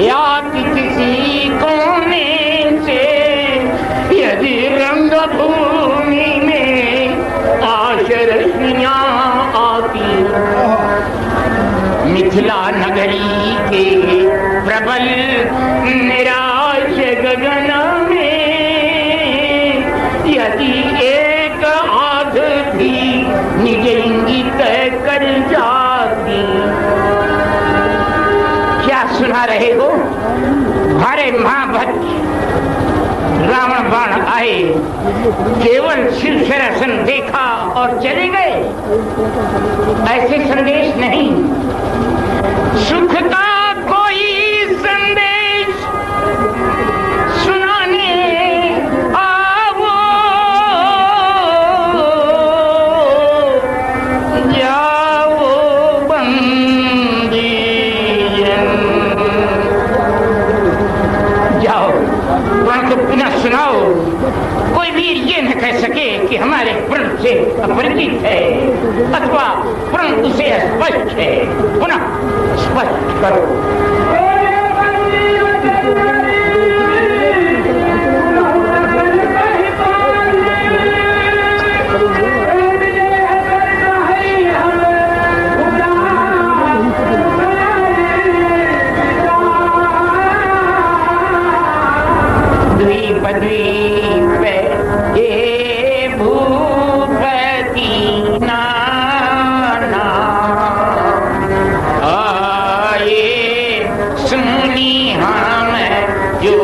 या किसी कोने से यदि रंग भूमि में आश रश्मियां आती, मिथिला नगरी के प्रबल निराश गगन में यदि एक आध भी निज इंगित कर जाती। क्या सुना रहे हो? हरे महाभक्त रावण बाण आए, केवल शिव शरसन देखा और चले गए। ऐसे संदेश नहीं, सुख का कोई संदेश सुनाने आओ, जाओ बंदी जाओ, प्रण को पुनः सुनाओ। कोई वीर ये न कह सके कि हमारे प्रण से अपरिचित है अथवा प्रण उसे स्पष्ट है। पुनः स्पष्ट करो। द्वीप द्वीप ये भूपति नाना आए, सुनी हम जो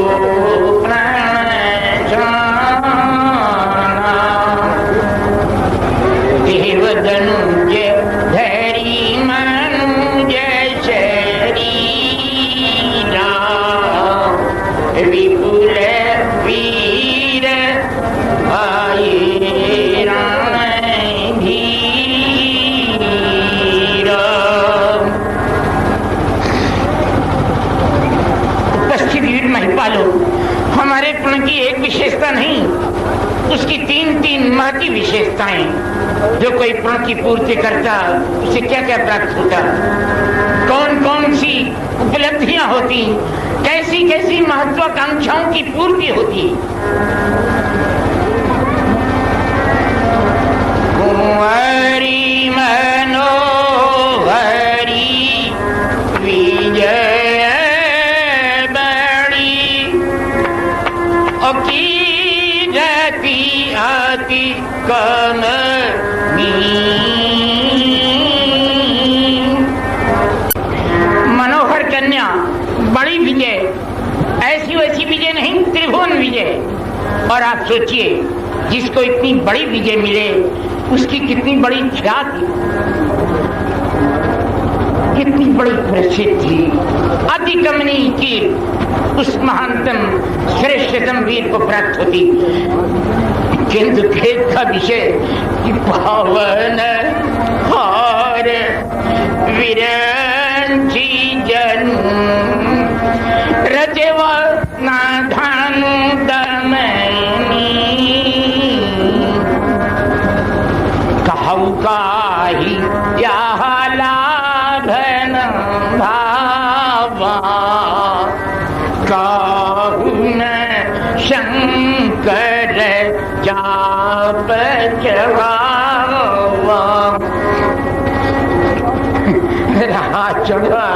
प्रण जाना। देवदनुज धरी मनुज शरीरा, विपुल वीर आए राम धीरा। उपस्थित वीर महिपालों, हमारे प्रण की एक विशेषता नहीं, उसकी तीन महती विशेषताएं। जो कोई प्रण की पूर्ति करता उसे क्या क्या प्राप्त होता, कौन कौन सी उपलब्धियां होती, कैसी कैसी महत्वाकांक्षाओं की पूर्ति होती। कुंवरी मनोहरी विजय बड़ी, की जाती आती कमनी। मनोहर कन्या बड़ी विजय, ऐसी वैसी विजय नहीं, त्रिभुवन विजय। और आप सोचिए, जिसको इतनी बड़ी विजय मिले उसकी कितनी बड़ी ख्याति, कितनी बड़ी प्रसिद्धि। अति कमनीय की उस महानतम श्रेष्ठतम वीर को प्राप्त होती। किंतु खेद का विषय कि पावन हार विरंची जन रचवा ना धानु दमनी, कहु काही या लाभन भावा, कहु न शंकर जाप चढ़ावा। रहा चढ़ा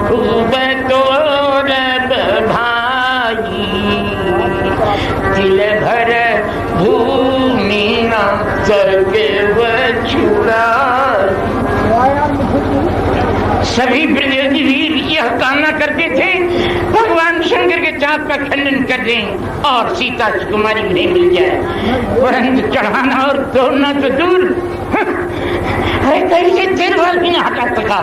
खूब तोर भाई, दिल भर भूमि न सके बछुड़ा। सभी ब्रजोजी वीर यह कामना करते थे भगवान शंकर के चाप का खंडन कर दें और सीता कुमारी उन्हें मिल जाए, परंतु चढ़ाना और तोड़ना तो दूर कैसे तिरवाल भी नहीं हटा सका।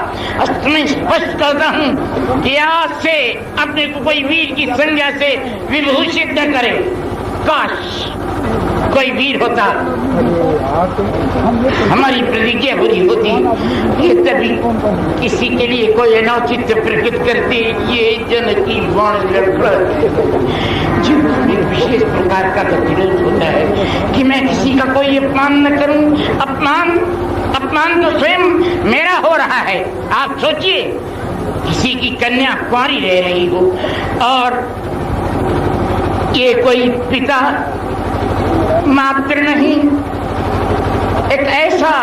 मैं स्पष्ट करता हूँ कि आज से अपने को कोई वीर की संज्ञा से विभूषित न करे। काश कोई वीर होता, हमारी प्रतिज्ञा पूरी होती कि तभी किसी के लिए कोई अनौचित्य प्रकट करते ये जन की बाण लड़खड़, जिनमें विशेष प्रकार का गतिरोध होता है कि मैं किसी का कोई अपमान न करूं। अपमान तो स्वयं मेरा हो रहा है। आप सोचिए, किसी की कन्या कुंवारी रह रही हो और ये कोई पिता मात्र नहीं, एक ऐसा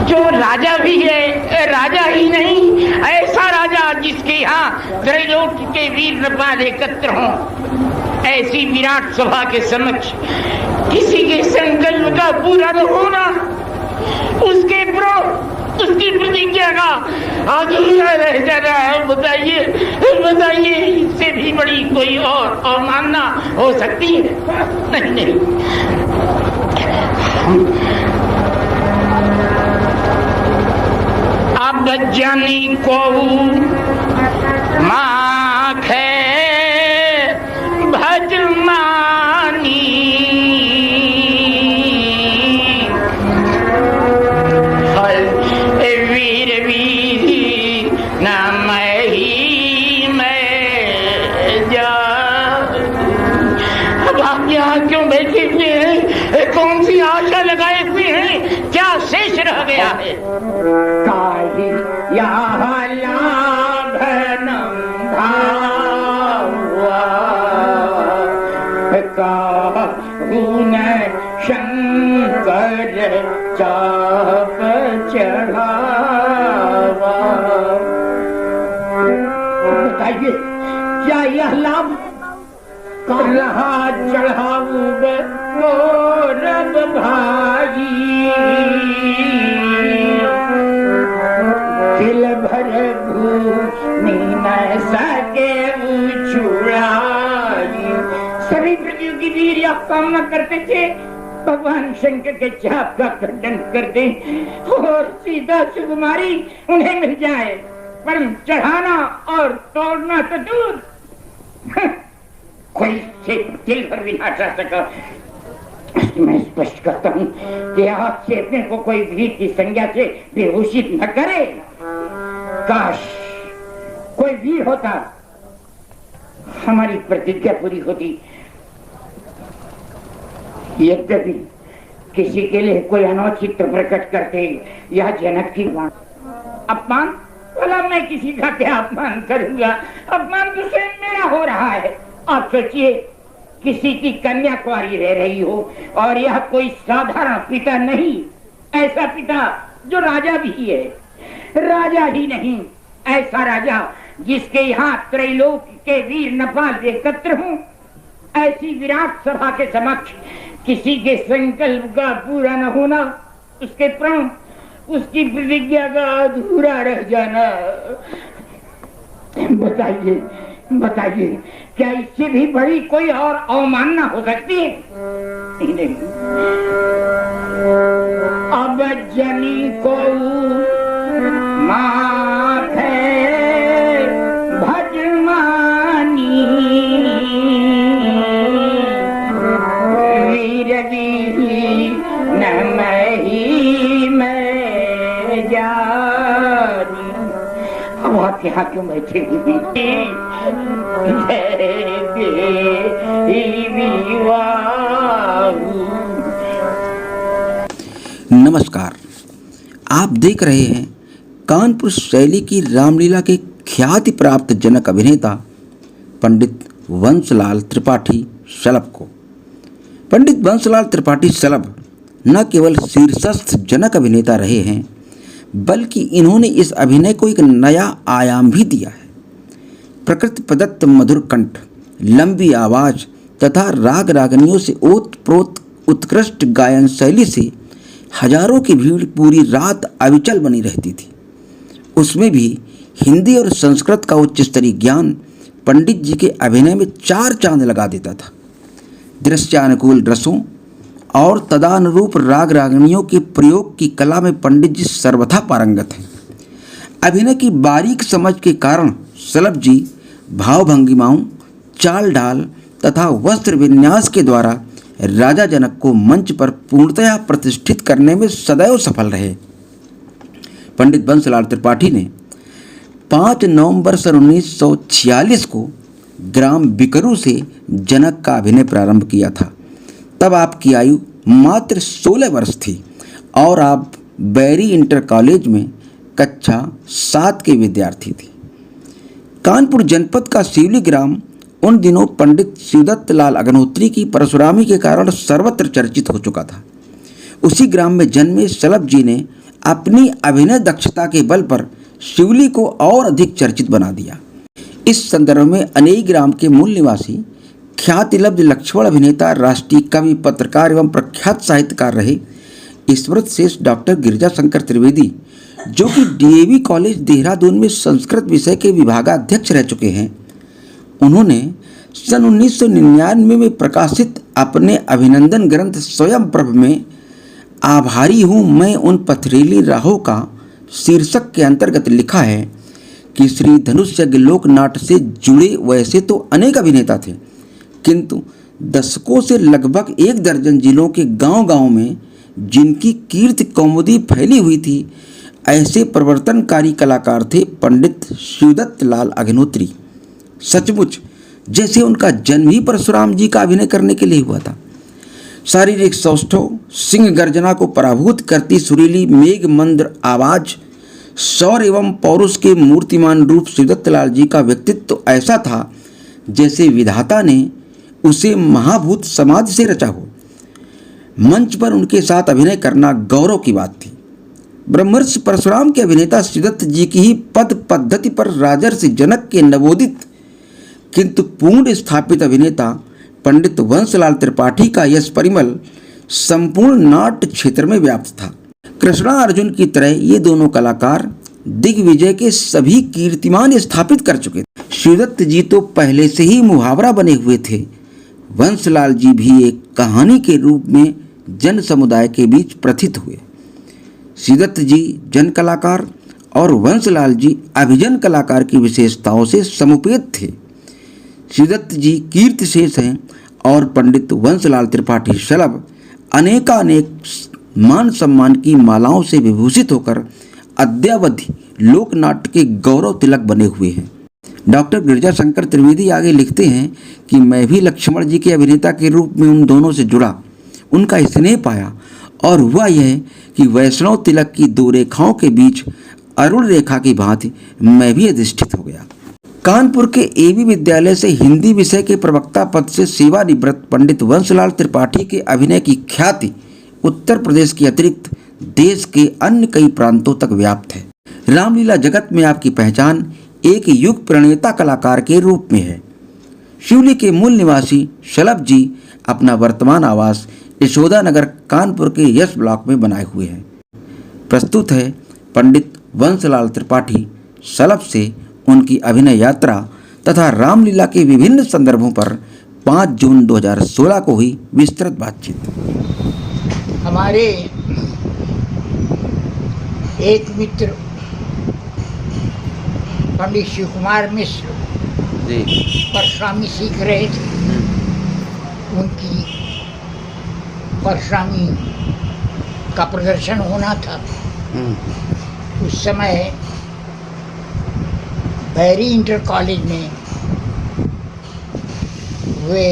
जो राजा भी है, राजा ही नहीं, ऐसा राजा जिसके यहाँ त्रैलोक के वीर नपाल एकत्र हों, ऐसी विराट सभा के समक्ष किसी के संकल्प का पूरा न होना, उसके उसकी प्रतिज्ञा का अधूरा रह जाना, बताइए बताइए, इससे भी बड़ी कोई और अवमानना हो सकती है? नहीं। अब जानी को माखे भजमानी, वीर वीर नाम ही मैं जा। अब आप यहाँ क्यों बैठे हुए हैं? कौन सी आशा लगाए हुए हैं? क्या शेष रह गया है? काली यहाँ लाभनम भावा, काहुन शंकर चाप चढ़ावा। बताइए क्या यह लाभ कहाँ चढ़ाऊ गौरव भाई? दिल भर भूमि न सके छुड़ाई। सभी प्रतियोगी वीर यह कामना करते थे भगवान शंकर के चाप का खंडन कर दे और सीधा सुकुमारी उन्हें मिल जाए, पर चढ़ाना और तोड़ना तो दूर, कोई से दिल पर भी ना चढ़ सका। मैं स्पष्ट करता हूँ कि आज से अपने को कोई वीर की संज्ञा से विभूषित न करे। काश कोई वीर होता, हमारी प्रतिज्ञा पूरी होती। यद्यपि किसी के लिए कोई अनौचित्य प्रकट करते या जनक की अपमान, भला मैं किसी का क्या अपमान करूंगा? अपमान तो स्वयं मेरा हो रहा है। आप सोचिए, किसी की कन्या कुंवारी रह रही हो और यह कोई साधारण पिता नहीं, ऐसा पिता जो राजा भी है, राजा ही नहीं, ऐसा राजा जिसके यहाँ त्रैलोक के वीर नपाल एकत्र हों, ऐसी विराट सभा के समक्ष किसी के संकल्प का पूरा न होना, उसके प्रण, उसकी प्रतिज्ञा का अधूरा रह जाना। बताइए बताइए, क्या इससे भी बड़ी कोई और अवमानना हो सकती है? नहीं। अब जनी को माथे भजमानी, वीर वीर न ही मैं जानी। अब आप यहाँ क्यों बैठे हुए? नमस्कार, आप देख रहे हैं कानपुर शैली की रामलीला के ख्याति प्राप्त जनक अभिनेता पंडित वंशलाल त्रिपाठी शलभ को। पंडित वंशलाल त्रिपाठी शलभ न केवल शीर्षस्थ जनक अभिनेता रहे हैं, बल्कि इन्होंने इस अभिनय को एक नया आयाम भी दिया है। प्रकृति प्रदत्त मधुर कंठ, लंबी आवाज़ तथा राग रागनियों से ओतप्रोत उत्कृष्ट गायन शैली से हजारों की भीड़ पूरी रात अविचल बनी रहती थी। उसमें भी हिंदी और संस्कृत का उच्च स्तरीय ज्ञान पंडित जी के अभिनय में चार चांद लगा देता था। दृश्यानुकूल रसों और तदानुरूप राग रागनियों के प्रयोग की कला में पंडित जी सर्वथा पारंगत हैं। अभिनय की बारीक समझ के कारण शलभ जी भाव भंगिमाओं, चाल ढाल तथा वस्त्र विन्यास के द्वारा राजा जनक को मंच पर पूर्णतया प्रतिष्ठित करने में सदैव सफल रहे। पंडित वंशलाल त्रिपाठी ने 5 नवंबर सन 1946 को ग्राम बिकरू से जनक का अभिनय प्रारंभ किया था। तब आपकी आयु मात्र 16 वर्ष थी और आप बैरी इंटर कॉलेज में कक्षा 7 के विद्यार्थी थे। कानपुर जनपद का शिवली ग्राम उन दिनों पंडित शिवदत्त लाल अग्निहोत्री की परशुरामी के कारण सर्वत्र चर्चित हो चुका था। उसी ग्राम में जन्मे शलभ जी ने अपनी अभिनय दक्षता के बल पर शिवली को और अधिक चर्चित बना दिया। इस संदर्भ में अनेई ग्राम के मूल निवासी ख्यातिलब्ध लक्ष्मण अभिनेता, राष्ट्रीय कवि, पत्रकार एवं प्रख्यात साहित्यकार रहे स्मृत शेष डॉक्टर गिरजाशंकर त्रिवेदी, जो कि डीएवी कॉलेज देहरादून में संस्कृत विषय के विभागाध्यक्ष रह चुके हैं, उन्होंने सन 1999 में प्रकाशित अपने अभिनंदन ग्रंथ स्वयं प्रभ में आभारी हूँ मैं उन पथरीली राहों का शीर्षक के अंतर्गत लिखा है कि श्री धनुष यज्ञ लोक नाट्य से जुड़े वैसे तो अनेक अभिनेता थे, किंतु दशकों से लगभग 1 दर्जन जिलों के गांव-गांव में जिनकी कीर्ति कौमुदी फैली हुई थी, ऐसे प्रवर्तनकारी कलाकार थे पंडित शिवदत्त लाल अग्निहोत्री। सचमुच जैसे उनका जन्म ही परशुराम जी का अभिनय करने के लिए हुआ था। शारीरिक सौष्ठव, सिंह गर्जना को पराभूत करती सुरीली मेघ मंद्र आवाज, शौर्य एवं पौरुष के मूर्तिमान रूप शिवदत्त लाल जी का व्यक्तित्व तो ऐसा था जैसे विधाता ने उसे महाभूत समाधि से रचा हो। मंच पर उनके साथ अभिनय करना गौरव की बात थी। ब्रह्मर्षि परशुराम के अभिनेता शिवदत्त जी की ही पद पद्धति पर राजर्षि जनक के नवोदित किंतु पूर्ण स्थापित अभिनेता पंडित वंशलाल त्रिपाठी का यश परिमल संपूर्ण नाट्य क्षेत्र में व्याप्त था। कृष्णा अर्जुन की तरह ये दोनों कलाकार दिग्विजय के सभी कीर्तिमान स्थापित कर चुके थे। शिवदत्त जी तो पहले से ही मुहावरा बने हुए थे। वंशलाल जी भी एक कहानी के रूप में जन समुदाय के बीच प्रथित हुए। शिवदत्त जी जन कलाकार और वंशलाल जी अभिजन कलाकार की विशेषताओं से समुपेत थे। शिवदत्त जी कीर्ति शेष हैं और पंडित वंशलाल त्रिपाठी शलभ अनेकानेक मान सम्मान की मालाओं से विभूषित होकर अद्यावधि लोक नाट्य के गौरव तिलक बने हुए हैं। डॉक्टर गिरजाशंकर त्रिवेदी आगे लिखते हैं कि मैं भी लक्ष्मण जी के अभिनेता के रूप में उन दोनों से जुड़ा, उनका स्नेह पाया और हुआ यह कि वैष्णव तिलक की 2 रेखाओं के बीच अरुण रेखा की भांति मैं भी अधिष्ठित हो गया। कानपुर के एबी विद्यालय से हिंदी विषय के प्रवक्ता पद से सेवानिवृत्त पंडित वंशलाल त्रिपाठी के अभिनय की ख्याति उत्तर प्रदेश के अतिरिक्त देश के अन्य कई प्रांतों तक व्याप्त है। रामलीला जगत में आपकी पहचान एक युग प्रणेता कलाकार के रूप में है। शिवली के मूल निवासी शलभ जी अपना वर्तमान आवास यशोदा नगर कानपुर के यश ब्लॉक में बनाए हुए हैं। प्रस्तुत है पंडित वंशलाल त्रिपाठी शलभ से उनकी अभिनय यात्रा तथा रामलीला के विभिन्न संदर्भों पर 5 जून 2016 को हुई विस्तृत बातचीत। हमारे एक मित्र पंडित शिव कुमार मिश्र परशुरामी सीख रहे थे। उनकी परशुरामी का प्रदर्शन होना था। उस समय बैरी इंटर कॉलेज में वे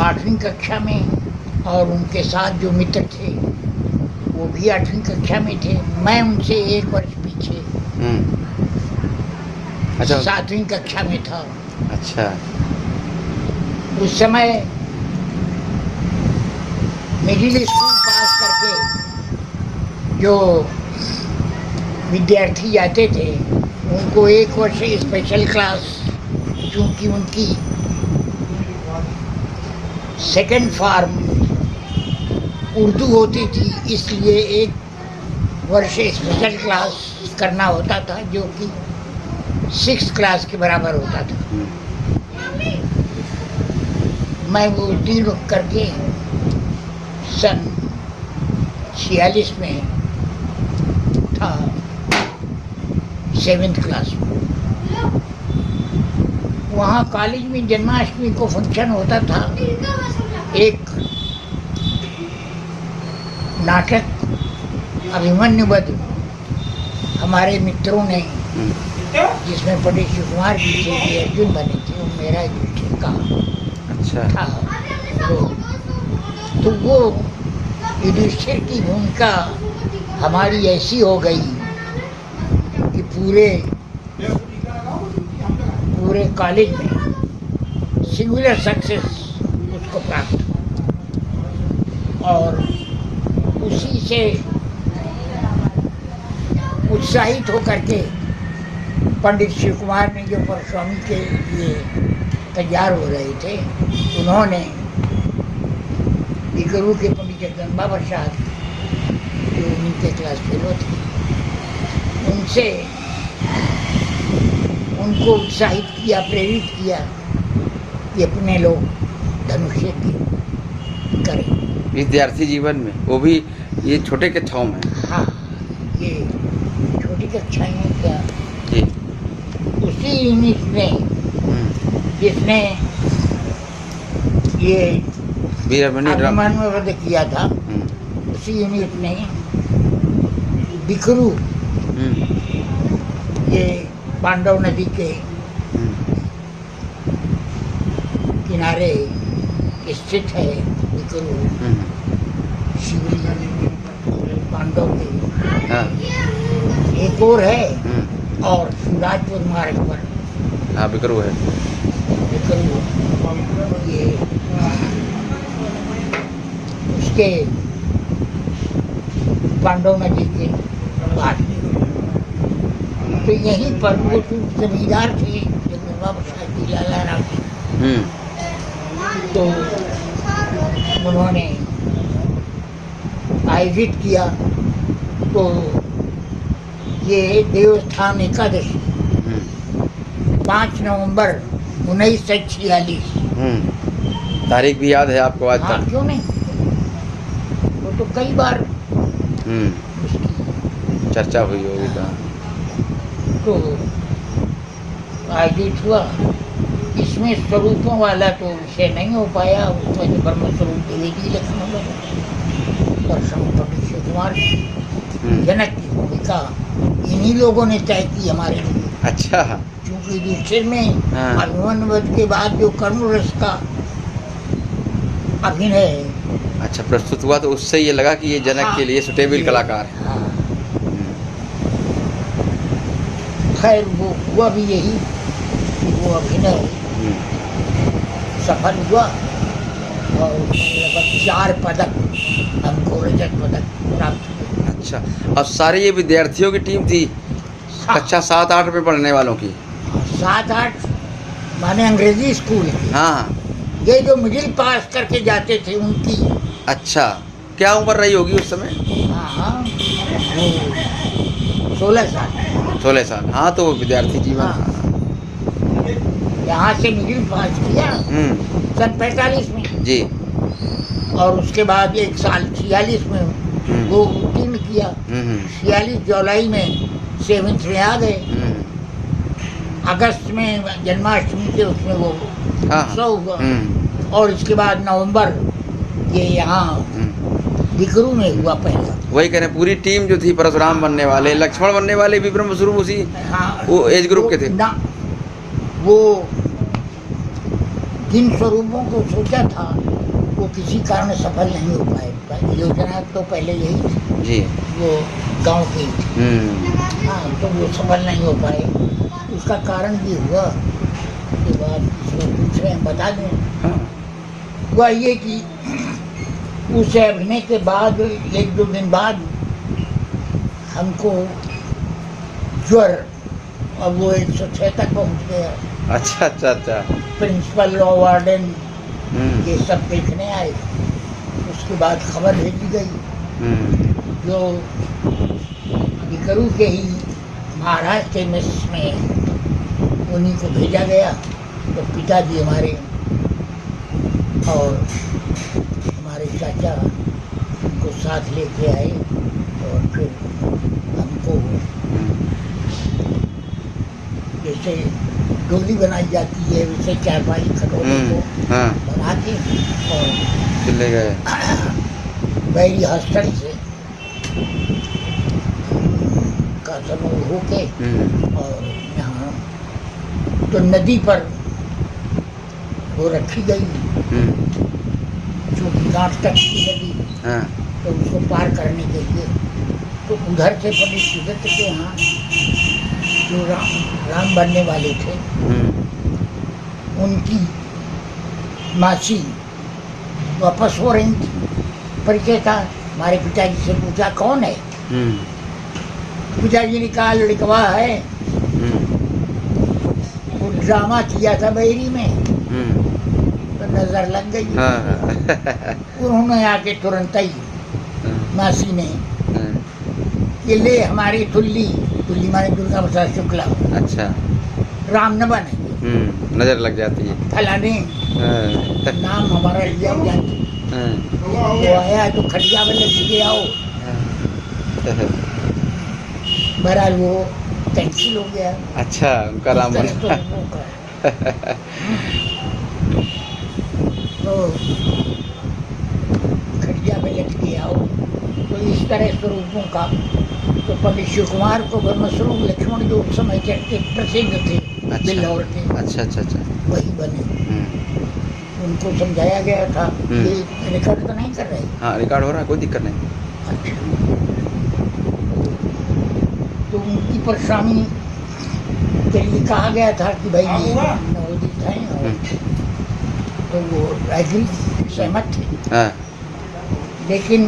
8वीं कक्षा में और उनके साथ जो मित्र थे वो भी 8वीं कक्षा में थे। मैं उनसे 1 वर्ष पीछे अच्छा 7वीं कक्षा में था। अच्छा उस समय मिडिल स्कूल पास करके जो विद्यार्थी जाते थे उनको 1 वर्ष स्पेशल क्लास, चूँकि उनकी सेकंड फॉर्म उर्दू होती थी, इसलिए 1 वर्ष स्पेशल क्लास करना होता था जो कि 6th क्लास के बराबर होता था। मैं वो उत्तीर्ण करके सन 46 में था 7th क्लास में। वहाँ कॉलेज में जन्माष्टमी को फंक्शन होता था। एक नाटक अभिमन्युवध हमारे मित्रों ने, जिसमें पंडित शिव कुमार जी थे, अर्जुन बने थे, वो मेरा युधिष्ठिर का अच्छा था। तो वो युधिष्ठिर की भूमिका हमारी ऐसी हो गई कि पूरे कॉलेज में सिंगुलर सक्सेस उसको प्राप्त, और उसी से उत्साहित होकर के पंडित शिव कुमार ने जो परस्वामी के लिए तैयार हो रहे थे, उन्होंने बिकरू के पंडित जगदम्बा प्रसाद जो उनके क्लास फेलो थे, उनसे उनको उत्साहित किया, प्रेरित किया कि अपने लोग धनुष्य की करें विद्यार्थी जीवन में, वो भी ये छोटे कक्षाओं में। हाँ, ये छोटी कक्षाएं में क्या जी। उसी यूनिट ने जिसने ये अभिमन्यु वध किया था, उसी यूनिट ने बिकरू ये पांडव नदी के किनारे स्थित है बिकरू, शिवलिंग पांडव के एक और है, और शिवराजपुर मार्ग पर हाँ बिकरू है। बिकरू ये उसके पांडव नदी के पास, तो यहीं पर वो जमींदार थे जगदम्बा प्रसाद जी लाला राम, तो उन्होंने आयोजित किया। तो ये देवस्थान एकादशी 5 नवंबर 1946, तारीख भी याद है आपको आज हाँ तक? क्यों नहीं, वो तो कई बार उसकी चर्चा हुई होगी। तो आयोजित हुआ। इसमें स्वरूपों वाला तो विषय नहीं हो पाया, उसमें तो ब्रह्म स्वरूप द्विवेदी लक्षण हो गया, और पंडित शिव कुमार जनक की भूमिका इन्हीं लोगों ने तय की हमारे लिए। अच्छा। क्योंकि युधिष्ठिर में अभिमन्यु वध के बाद जो कर्ण रस का अभिनय अच्छा प्रस्तुत हुआ, तो उससे ये लगा कि ये जनक के लिए सुटेबल कलाकार है। खैर वो हुआ भी यही कि वो अभिनय सफल हुआ, और लगभग 4 पदक हमको रजत पदक प्राप्त हुए। अच्छा, और सारी ये विद्यार्थियों की टीम थी कक्षा 7-8 में पढ़ने वालों की? 7-8 माने अंग्रेजी स्कूल की। हाँ, ये जो मिडिल पास करके जाते थे उनकी। अच्छा, क्या उम्र रही होगी उस समय? हाँ, वो 16 साल। 16 साल, हाँ, तो विद्यार्थी जीवन। हाँ। यहाँ से मिडिल पास किया सन 45 में जी, और उसके बाद 1 साल 46 में वो उत्तीर्ण किया। 46 जुलाई में 7th में आ गए। अगस्त में जन्माष्टमी के उसमें वो उत्सव हुआ, और इसके बाद नवंबर ये यहाँ बिकरू में हुआ पहला। वही कह रहे हैं, पूरी टीम जो थी परशुराम बनने वाले, लक्ष्मण बनने वाले भी ब्रह्मस्वरूप उसी वो एज ग्रुप के थे ना। वो जिन स्वरूपों को सोचा था वो किसी कारण सफल नहीं हो पाए। योजना तो पहले यही थी जी, वो गांव की थी। हाँ, तो वो सफल नहीं हो पाए। उसका कारण भी हुआ कि बात पूछ रहे हैं, बता दें। हुआ ये कि उस अभिनय के बाद 1-2 दिन बाद हमको ज्वर, और वो 106 तक पहुंच गया। अच्छा अच्छा अच्छा। प्रिंसिपल, लॉ वार्डन ये सब देखने आए। उसके बाद खबर भेजी गई जो बिकरू के ही महाराज के मिस में उन्हीं को भेजा गया। तो पिताजी हमारे और हमारे चाचा उनको साथ लेके आए, और फिर हमको जैसे डोली बनाई जाती है वैसे चारपाई खटोले को बना के और चले गए बैरी हॉस्टल से का समूह होके, और यहाँ तो नदी पर वो रखी गई, चूँकि गांठ तक की नदी, तो उसको पार करने के लिए तो उधर से पंडित सुदत्त के यहाँ जो राम बनने वाले थे उनकी मासी वापस हो रही थी, परिचय था। हमारे पिताजी से पूछा कौन है, पिताजी ने कहा लड़कवा है, वो ड्रामा किया था बहेरी में, तो नजर लग गई। उन्होंने आके तुरंत ही मासी ने ये ले हमारी तुल्ली माने दुर्गा प्रसाद शुक्ला, अच्छा, राम न बने, नजर लग जाती है। फलाने नाम हमारा लिया जाती। वो आया तो खटिया में लग के आओ, बहरहाल वो कैंसिल हो गया। अच्छा, उनका राम बन तो खटिया में लग के आओ, तो इस तरह स्वरूपों का तो पंडित शिव कुमार को ब्रह्मस्वरूप लक्ष्मण जो उस समय के प्रसिद्ध थे, बिल्लौर के, अच्छा, वही बने। उनको समझाया गया था। ये रिकॉर्ड तो नहीं कर रहे? हाँ, रिकॉर्ड हो रहा है, कोई दिक्कत नहीं। अच्छा, तो उनकी परशानी के लिए कहा गया था कि भाई ये नवोदित हैं, तो वो एग्री, सहमत थे। लेकिन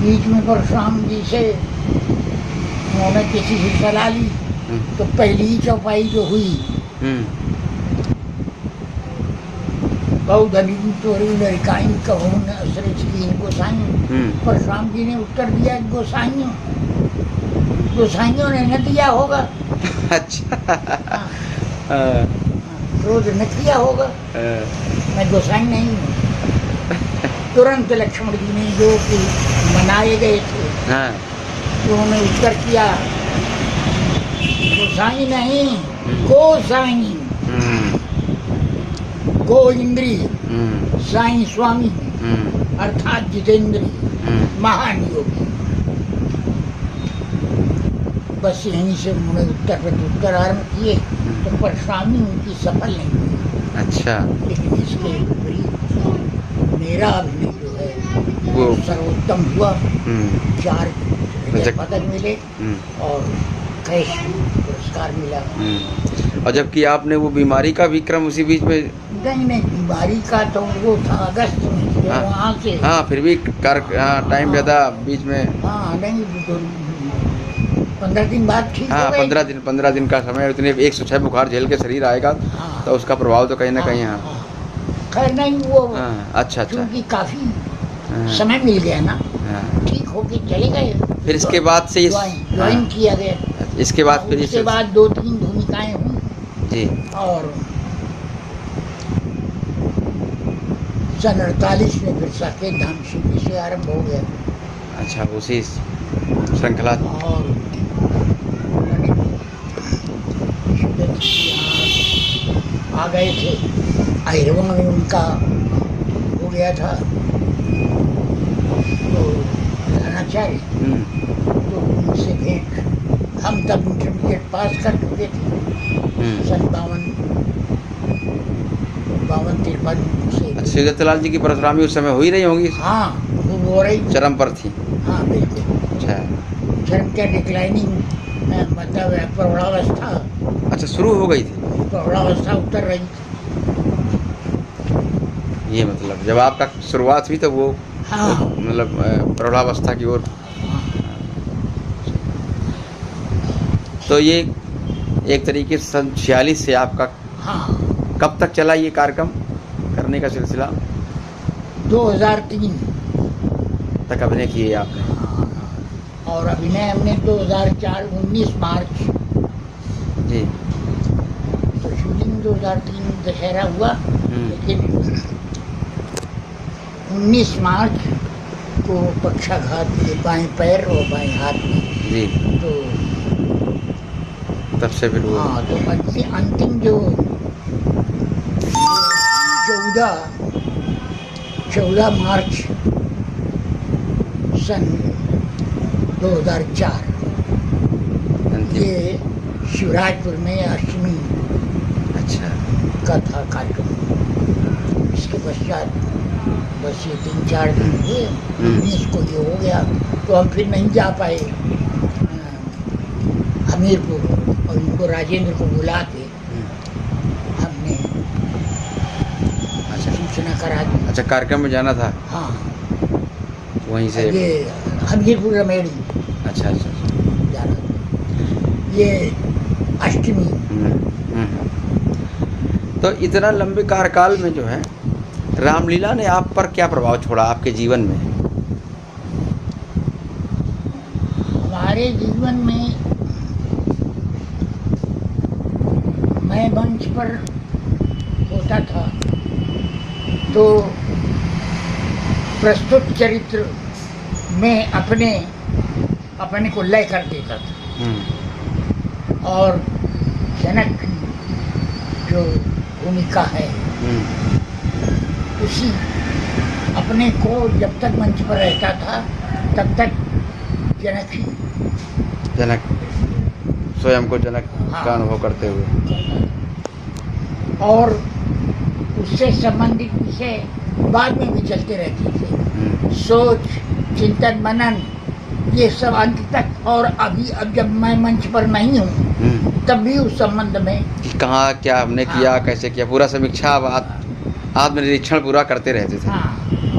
बीच में परशुराम जी से उन्होंने किसी से सलाह ली, तो पहली ही चौपाई जो हुई बहुधनी तोरी लड़काइन कहूँ गोसाई, परशुराम जी ने उत्तर दिया गोसाइयों ने न दिया होगा। अच्छा, रोज न किया होगा, मैं गोसाई नहीं हूँ। तुरंत लक्ष्मण जी ने जो कि मनाए गए थे, उन्होंने उत्तर किया गोसाई नहीं, गोसाई, गो इंद्रिय, साई स्वामी, अर्थात जितेंद्रिय, महान योगी। बस यहीं से उन्होंने उत्तर आरम्भ किए, तो परशुरामी उनकी सफल नहीं हुई। अच्छा, लेकिन इसके विपरीत मेरा अभिनय जो है वो सर्वोत्तम हुआ। 4 पदक मिले और कैश पुरस्कार मिला। और जबकि आपने वो बीमारी का विक्रम उसी बीच में, नहीं, बीमारी का तो वो था अगस्त में, वहाँ से। हाँ, फिर भी टाइम ज़्यादा बीच में। हाँ, नहीं, 15 दिन बाद ठीक हो गए। 15 दिन का समय, उतने 106 बुखार झेल के शरीर आएगा। हाँ, तो उसका प्रभाव तो कहीं ना कहीं। हाँ, खैर नहीं, वो अच्छा, क्योंकि काफी समय मिल गया ना, ठीक होके चले गए। फिर इसके बाद से ज्वाइन किया गया। इसके बाद फिर इसके बाद 2-3 भूमिकाएं हुई जी। और सन 48 में फिर साकेत धाम शिल्पी से आरंभ हो गया। अच्छा, उसी श्रृंखला। और आ गए थे, आयुर्वेद में उनका हो गया था, तो प्रधानाचार्य, तो उनसे भेंट, हम तब इंटरमीडिएट पास कर चुके थे, सन 52-53 श्री दत्तलाल जी की परशुरामी उस समय हुई रही होंगी? हाँ, वो हो रही, चरम पर थी। हाँ, बिल्कुल। अच्छा, चरम क्या, डिक्लाइनिंग, मतलब प्रौढ़ावस्था। अच्छा, शुरू हो गई थी, प्रौढ़ावस्था उतर रही थी। ये मतलब जब आपका शुरुआत हुई तो वो, हाँ, मतलब प्रौढ़ावस्था की ओर। तो ये एक तरीके से सन 46 से आपका, हाँ, कब तक चला ये कार्यक्रम करने का सिलसिला? 2003 तक अभिनय किए आपने। और अभिनय हमने 2004 19 मार्च जी। तो शूटिंग 2003 दशहरा हुआ, लेकिन 19 मार्च को पक्षाघात हुए बाएं पैर और बाएं हाथ में जी। तो तब से फिर वो, हाँ, तो अंतिम जो 14 मार्च सन 2004 ये शिवराजपुर में अष्टमी अच्छा का था कार्यक्रम। इसके पश्चात बस ये 3-4 दिन हुए, 19 को ये हो गया। तो हम फिर नहीं जा पाए हमीरपुर, और उनको राजेंद्र को बुला के हमने सूचना करा दी। अच्छा, कार्यक्रम में जाना था? हाँ, वहीं से ये हमीरपुर रमेड़ी अच्छा अच्छा जाना, ये अष्टमी। तो इतना लंबे कार्यकाल में जो है रामलीला ने आप पर क्या प्रभाव छोड़ा आपके जीवन में? हमारे जीवन में, मैं मंच पर होता था तो प्रस्तुत चरित्र में अपने को लय कर देता था, और जनक की जो भूमिका है उसी अपने को जब तक मंच पर रहता था तब तक जनक स्वयं को जनक हाँ, का अनुभव करते हुए, और उससे संबंधित विषय बाद में भी चलते रहते थे। सोच, चिंतन, मनन, ये सब अंत तक। और अभी अब जब मैं मंच पर नहीं हूँ तब भी उस संबंध में कहाँ क्या हमने किया, कैसे किया, पूरा समीक्षा, आत्मनिरीक्षण पूरा करते रहते थे। हाँ,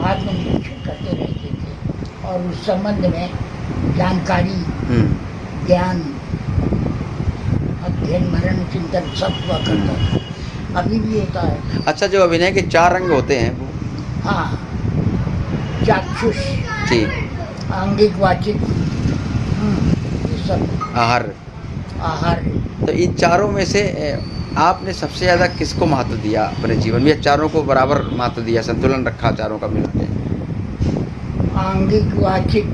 आत्मनिरीक्षण करते रहते थे, और उस संबंध में जानकारी, ज्ञान, अध्ययन, मनन, चिंतन सब हुआ करता था, अभी भी होता है। अच्छा, जो अभिनय के 4 अंग होते हैं वो? हाँ, चाक्षुष जी, आंगिक, वाचिक, ये सब, आहार। तो इन चारों में से आपने सबसे ज़्यादा किसको महत्व दिया अपने जीवन में? चारों को बराबर महत्व दिया, संतुलन रखा चारों का मिला के? आंगिक, वाचिक,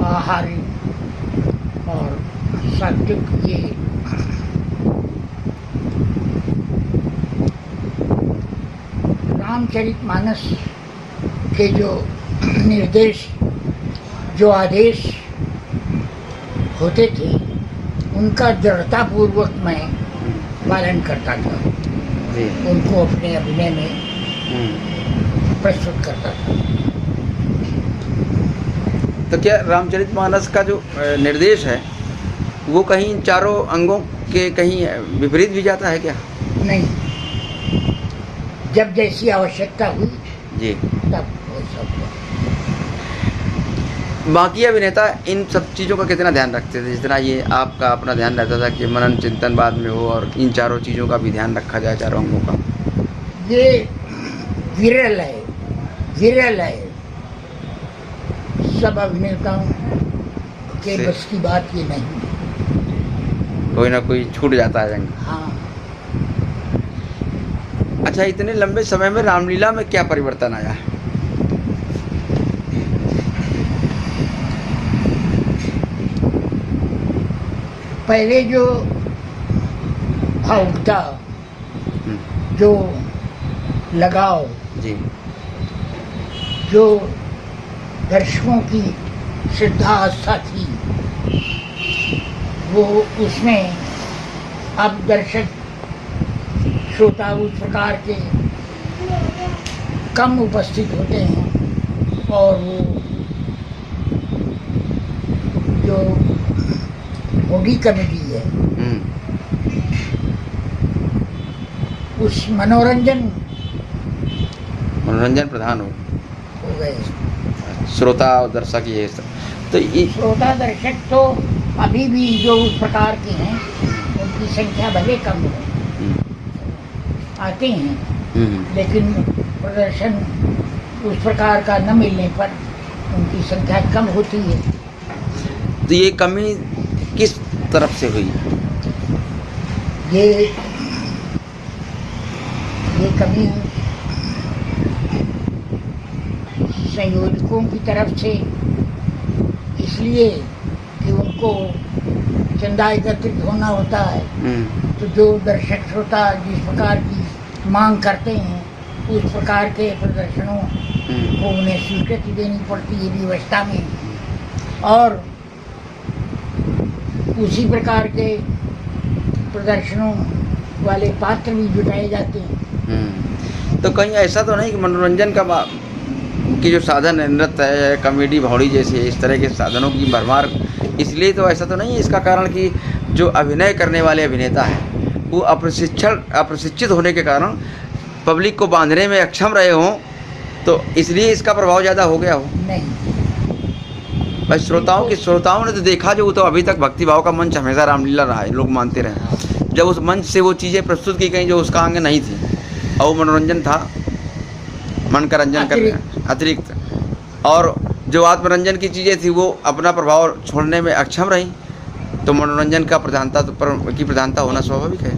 आहारी और सात्विक, ये रामचरितमानस के जो निर्देश, जो आदेश होते थे उनका दृढ़तापूर्वक मैं पालन करता था, उनको अपने अभिनय में प्रस्तुत करता था। तो क्या रामचरितमानस का जो निर्देश है वो कहीं इन चारों अंगों के कहीं विपरीत भी जाता है क्या? नहीं, जब जैसी आवश्यकता हुई जी तब वो सब हुआ। बाकी अभिनेता इन सब चीज़ों का कितना ध्यान रखते थे जितना ये आपका अपना ध्यान रहता था कि मनन चिंतन बाद में हो और इन चारों चीज़ों का भी ध्यान रखा जाए, चारों अंगों का? ये विरल है, सब अभिनेताओं के बस की बात ये नहीं। कोई ना कोई छूट जाता है जंग। हाँ, अच्छा, इतने लंबे समय में रामलीला में क्या परिवर्तन आया? पहले जो भावुकता, जो लगाव, जी, जो दर्शकों की श्रद्धा आस्था थी, वो उसमें अब दर्शक श्रोता उस प्रकार के कम उपस्थित होते हैं, और वो जो होगी कमेटी है उस मनोरंजन प्रधान हो गए। श्रोता और दर्शक ये सब। तो श्रोता दर्शक तो अभी भी जो उस प्रकार के हैं उनकी संख्या भले कम हो, आते हैं, लेकिन प्रदर्शन उस प्रकार का न मिलने पर उनकी संख्या कम होती है। तो ये कमी किस तरफ से हुई? ये कमी संयोजकों की तरफ से, इसलिए कि उनको चंदा एकत्रित होना होता है, तो जो दर्शक श्रोता जिस प्रकार की मांग करते हैं उस प्रकार के प्रदर्शनों को उन्हें स्वीकृति देनी पड़ती है व्यवस्था में, और उसी प्रकार के प्रदर्शनों वाले पात्र भी जुटाए जाते हैं। तो कहीं ऐसा तो नहीं कि मनोरंजन का कि जो साधन है, नृत्य है, कॉमेडी, भौड़ी जैसे इस तरह के साधनों की भरमार, इसलिए तो ऐसा तो नहीं है इसका कारण कि जो अभिनय करने वाले अभिनेता हैं वो अप्रशिक्षित होने के कारण पब्लिक को बांधने में अक्षम रहे हों, तो इसलिए इसका प्रभाव ज़्यादा हो गया हो। नहीं, बस श्रोताओं ने तो देखा जो, वो तो अभी तक भक्तिभाव का मंच हमेशा रामलीला रहा है, लोग मानते रहे। जब उस मंच से वो चीज़ें प्रस्तुत की गई जो उसका अंग नहीं थी और वो मनोरंजन था, मन का रंजन करने अतिरिक्त, और जो आत्मरंजन की चीज़ें थी वो अपना प्रभाव छोड़ने में अक्षम रही, तो मनोरंजन का प्रधानता होना स्वाभाविक है।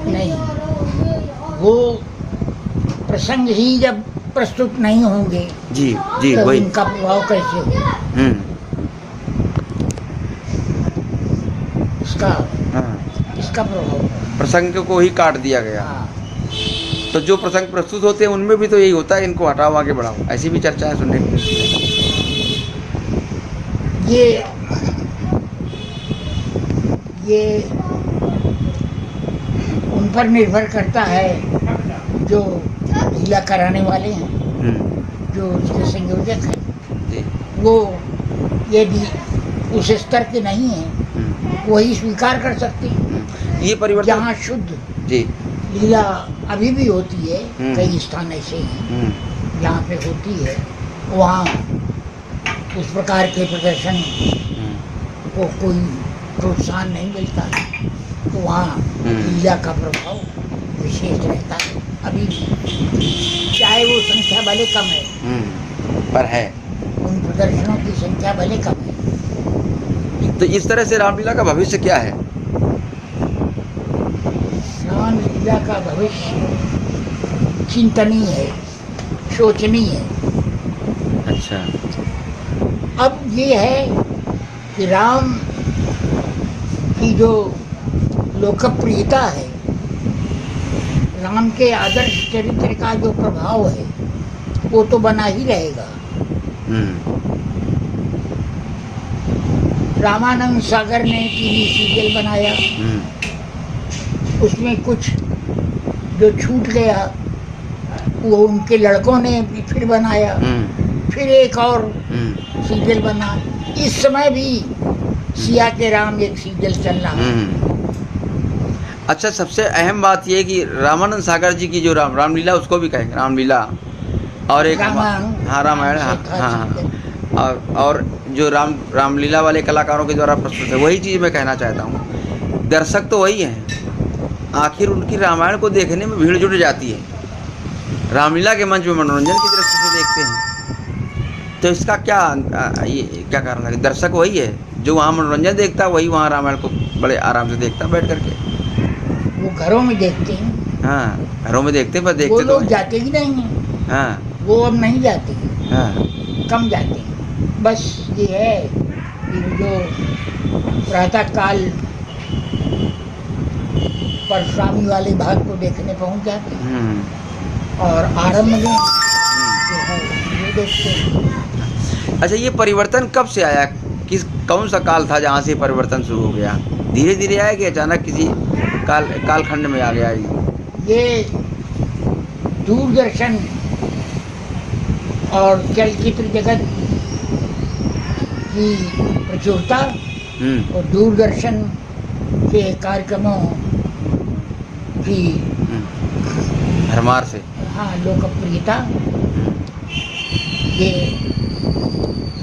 नहीं, वो प्रसंग ही जब प्रस्तुत नहीं होंगे जी जी, तो वही इनका प्रभाव कैसे होगा? इसका प्रभाव प्रसंग को ही काट दिया गया। हाँ। तो जो प्रसंग प्रस्तुत होते हैं उनमें भी तो यही होता है, इनको हटाओ आगे बढ़ाओ, ऐसी भी चर्चाएं सुनने को मिलती हैं। ये उन पर निर्भर करता है जो लीला कराने वाले हैं, जो उसके संयोजक हैं, वो यदि उस स्तर के नहीं हैं वही स्वीकार कर सकते हैं। ये परिवर्तन जहाँ शुद्ध जी लीला अभी भी होती है, कई स्थान ऐसे हैं जहाँ पे होती है, वहाँ उस प्रकार के प्रदर्शन को कोई प्रोत्साहन नहीं मिलता, तो वहाँ लीला का प्रभाव विशेष रहता है अभी भी, चाहे वो संख्या भले कम है, पर है, उन प्रदर्शनों की संख्या भले कम है। तो इस तरह से रामलीला का भविष्य क्या है? रामलीला का भविष्य चिंतनीय है, सोचनीय है। अच्छा, अब ये है कि राम की जो लोकप्रियता है, राम के आदर्श चरित्र का जो प्रभाव है वो तो बना ही रहेगा। रामानंद सागर ने टीवी सीरियल बनाया, उसमें कुछ जो छूट गया वो उनके लड़कों ने फिर बनाया, फिर एक और सीरियल बना। इस समय भी सिया के राम एक सीरियल चल रहा है। अच्छा, सबसे अहम बात यह कि रामानंद सागर जी की जो रामलीला, उसको भी कहेंगे रामलीला, और एक रामायण, और जो रामलीला वाले कलाकारों के द्वारा प्रस्तुत है, वही चीज़ मैं कहना चाहता हूँ। दर्शक तो वही हैं, आखिर उनकी रामायण को देखने में भीड़ जुट जाती है, रामलीला के मंच में मनोरंजन की दृष्टि से देखते हैं। तो इसका क्या कारण है? दर्शक वही है, जो वहाँ मनोरंजन देखता है वही वहाँ रामायण को बड़े आराम से देखता है बैठ करके। वो घरों में देखते हैं। हाँ, घरों में देखते हैं, पर देखते वो तो लोग जाते ही नहीं हैं। हाँ, वो अब नहीं जाते, हाँ, कम जाते हैं। बस ये है कि जो प्रातः काल परशुरामी वाले भाग को देखने पहुंच जाते हैं, और आरंभ में जो है वो देखते हैं। अच्छा, ये परिवर्तन कब से आया? कौन सा काल था जहाँ से परिवर्तन शुरू हो गया? धीरे धीरे आया कि अचानक किसी कालखंड में आ गया? ये दूरदर्शन और चलचित्र जगत की प्रचुरता और दूरदर्शन के कार्यक्रमों की भरमार से, हाँ, लोकप्रियता,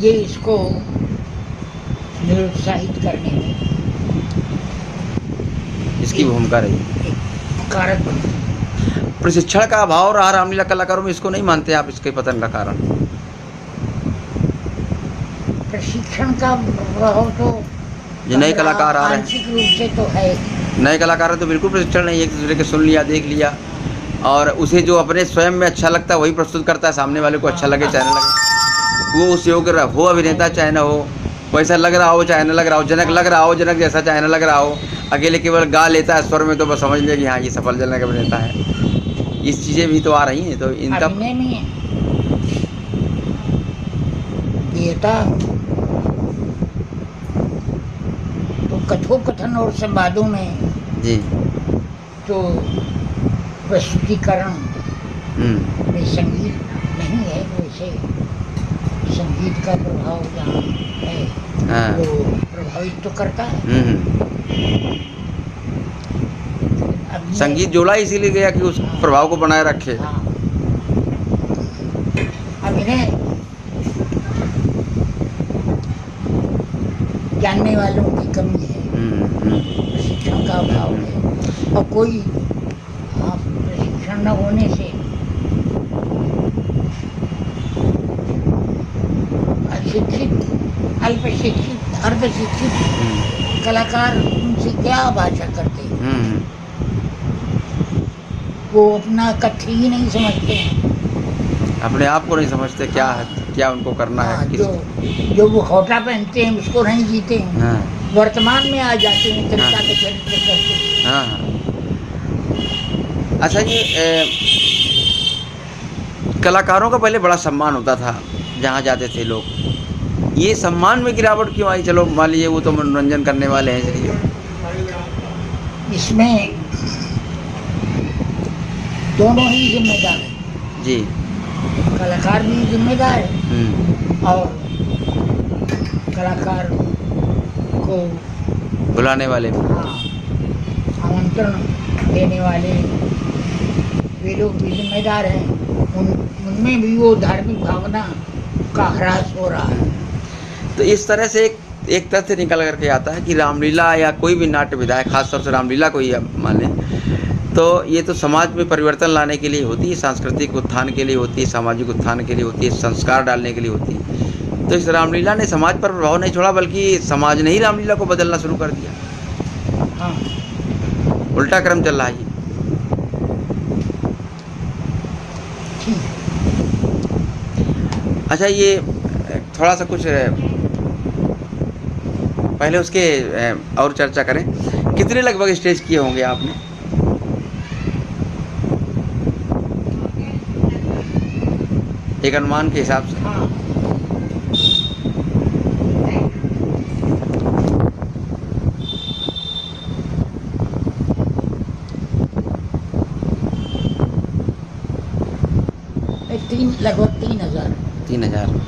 ये इसको निरुत्साहित करने में इसकी भूमिका रही, कारक बनी। प्रशिक्षण का अभाव रहा रामलीला कलाकारों में, इसको नहीं मानते आप इसके पतन का कारण? प्रशिक्षण का प्रभाव तो जो नए कलाकार आ रहे हैं, आंशिक रूप से तो है। नए कलाकार तो बिल्कुल प्रशिक्षण नहीं, एक दूसरे के सुन लिया, देख लिया, और उसे जो अपने स्वयं में अच्छा लगता है वही प्रस्तुत करता है, सामने वाले को अच्छा लगे चाहे न लगे, वो उस योग्य हो अभिनेता चाहे न हो, वैसा लग रहा हो चाहे न लग रहा हो, जनक लग रहा हो, जनक जैसा चाहे न लग रहा हो, अकेले केवल गा लेता है स्वर में, तो बस समझ ले कि हाँ ये सफल जनक अभिनेता है। इस चीज़ें भी तो आ रही हैं, तो इनका अभिनेता तो कथोपकथन और संवादों में जी तो प्रस्तुतिकरण में संगीत नहीं है, वो से संगीत का प्रभाव जहाँ है हाँ। वो प्रभावित तो करता है। अब ये- संगीत जोड़ा इसीलिए गया कि उस प्रभाव को बनाए रखे। हाँ। अब इन्हें जानने वालों की कमी है, प्रशिक्षण का अभाव है, और कोई प्रशिक्षण न होने से अशिक्षित, अल्पशिक्षित, अर्धशिक्षित कलाकार उनसे क्या भाषा करते हैं? वो अपना कथ्य ही नहीं समझते हैं, अपने आप को नहीं समझते क्या है, क्या उनको करना हाँ, है। जो वो खोटा पहनते हैं उसको नहीं जीते हैं, हाँ वर्तमान में आ जाते हैं, जनता के चरित्र करते हैं। हाँ हाँ। अच्छा, ये कलाकारों का पहले बड़ा सम्मान होता था जहाँ जाते थे लोग, ये सम्मान में गिरावट क्यों आई? चलो मान लीजिए वो तो मनोरंजन करने वाले हैं, इसलिए इसमें दोनों ही जिम्मेदार हैं, जी। कलाकार भी जिम्मेदार है और कलाकार को बुलाने वाले भी। हाँ, आमंत्रण देने वाले वे लोग भी जिम्मेदार हैं, उनमें भी वो धार्मिक भावना का ह्रास हो रहा है। तो इस तरह से एक तथ्य निकल करके आता है कि रामलीला या कोई भी नाट्य विधा है, खासतौर से रामलीला को ही मान लें, तो ये तो समाज में परिवर्तन लाने के लिए होती है, सांस्कृतिक उत्थान के लिए होती है, सामाजिक उत्थान के लिए होती है, संस्कार डालने के लिए होती है। तो इस रामलीला ने समाज पर प्रभाव नहीं छोड़ा, बल्कि समाज ने ही रामलीला को बदलना शुरू कर दिया। हाँ, उल्टा क्रम चल रहा है ये। ठीक। अच्छा, ये थोड़ा सा कुछ पहले उसके और चर्चा करें। कितने लगभग स्टेज किए होंगे आपने? एक अनुमान के हिसाब से। हाँ, लगभग 3000। 3000।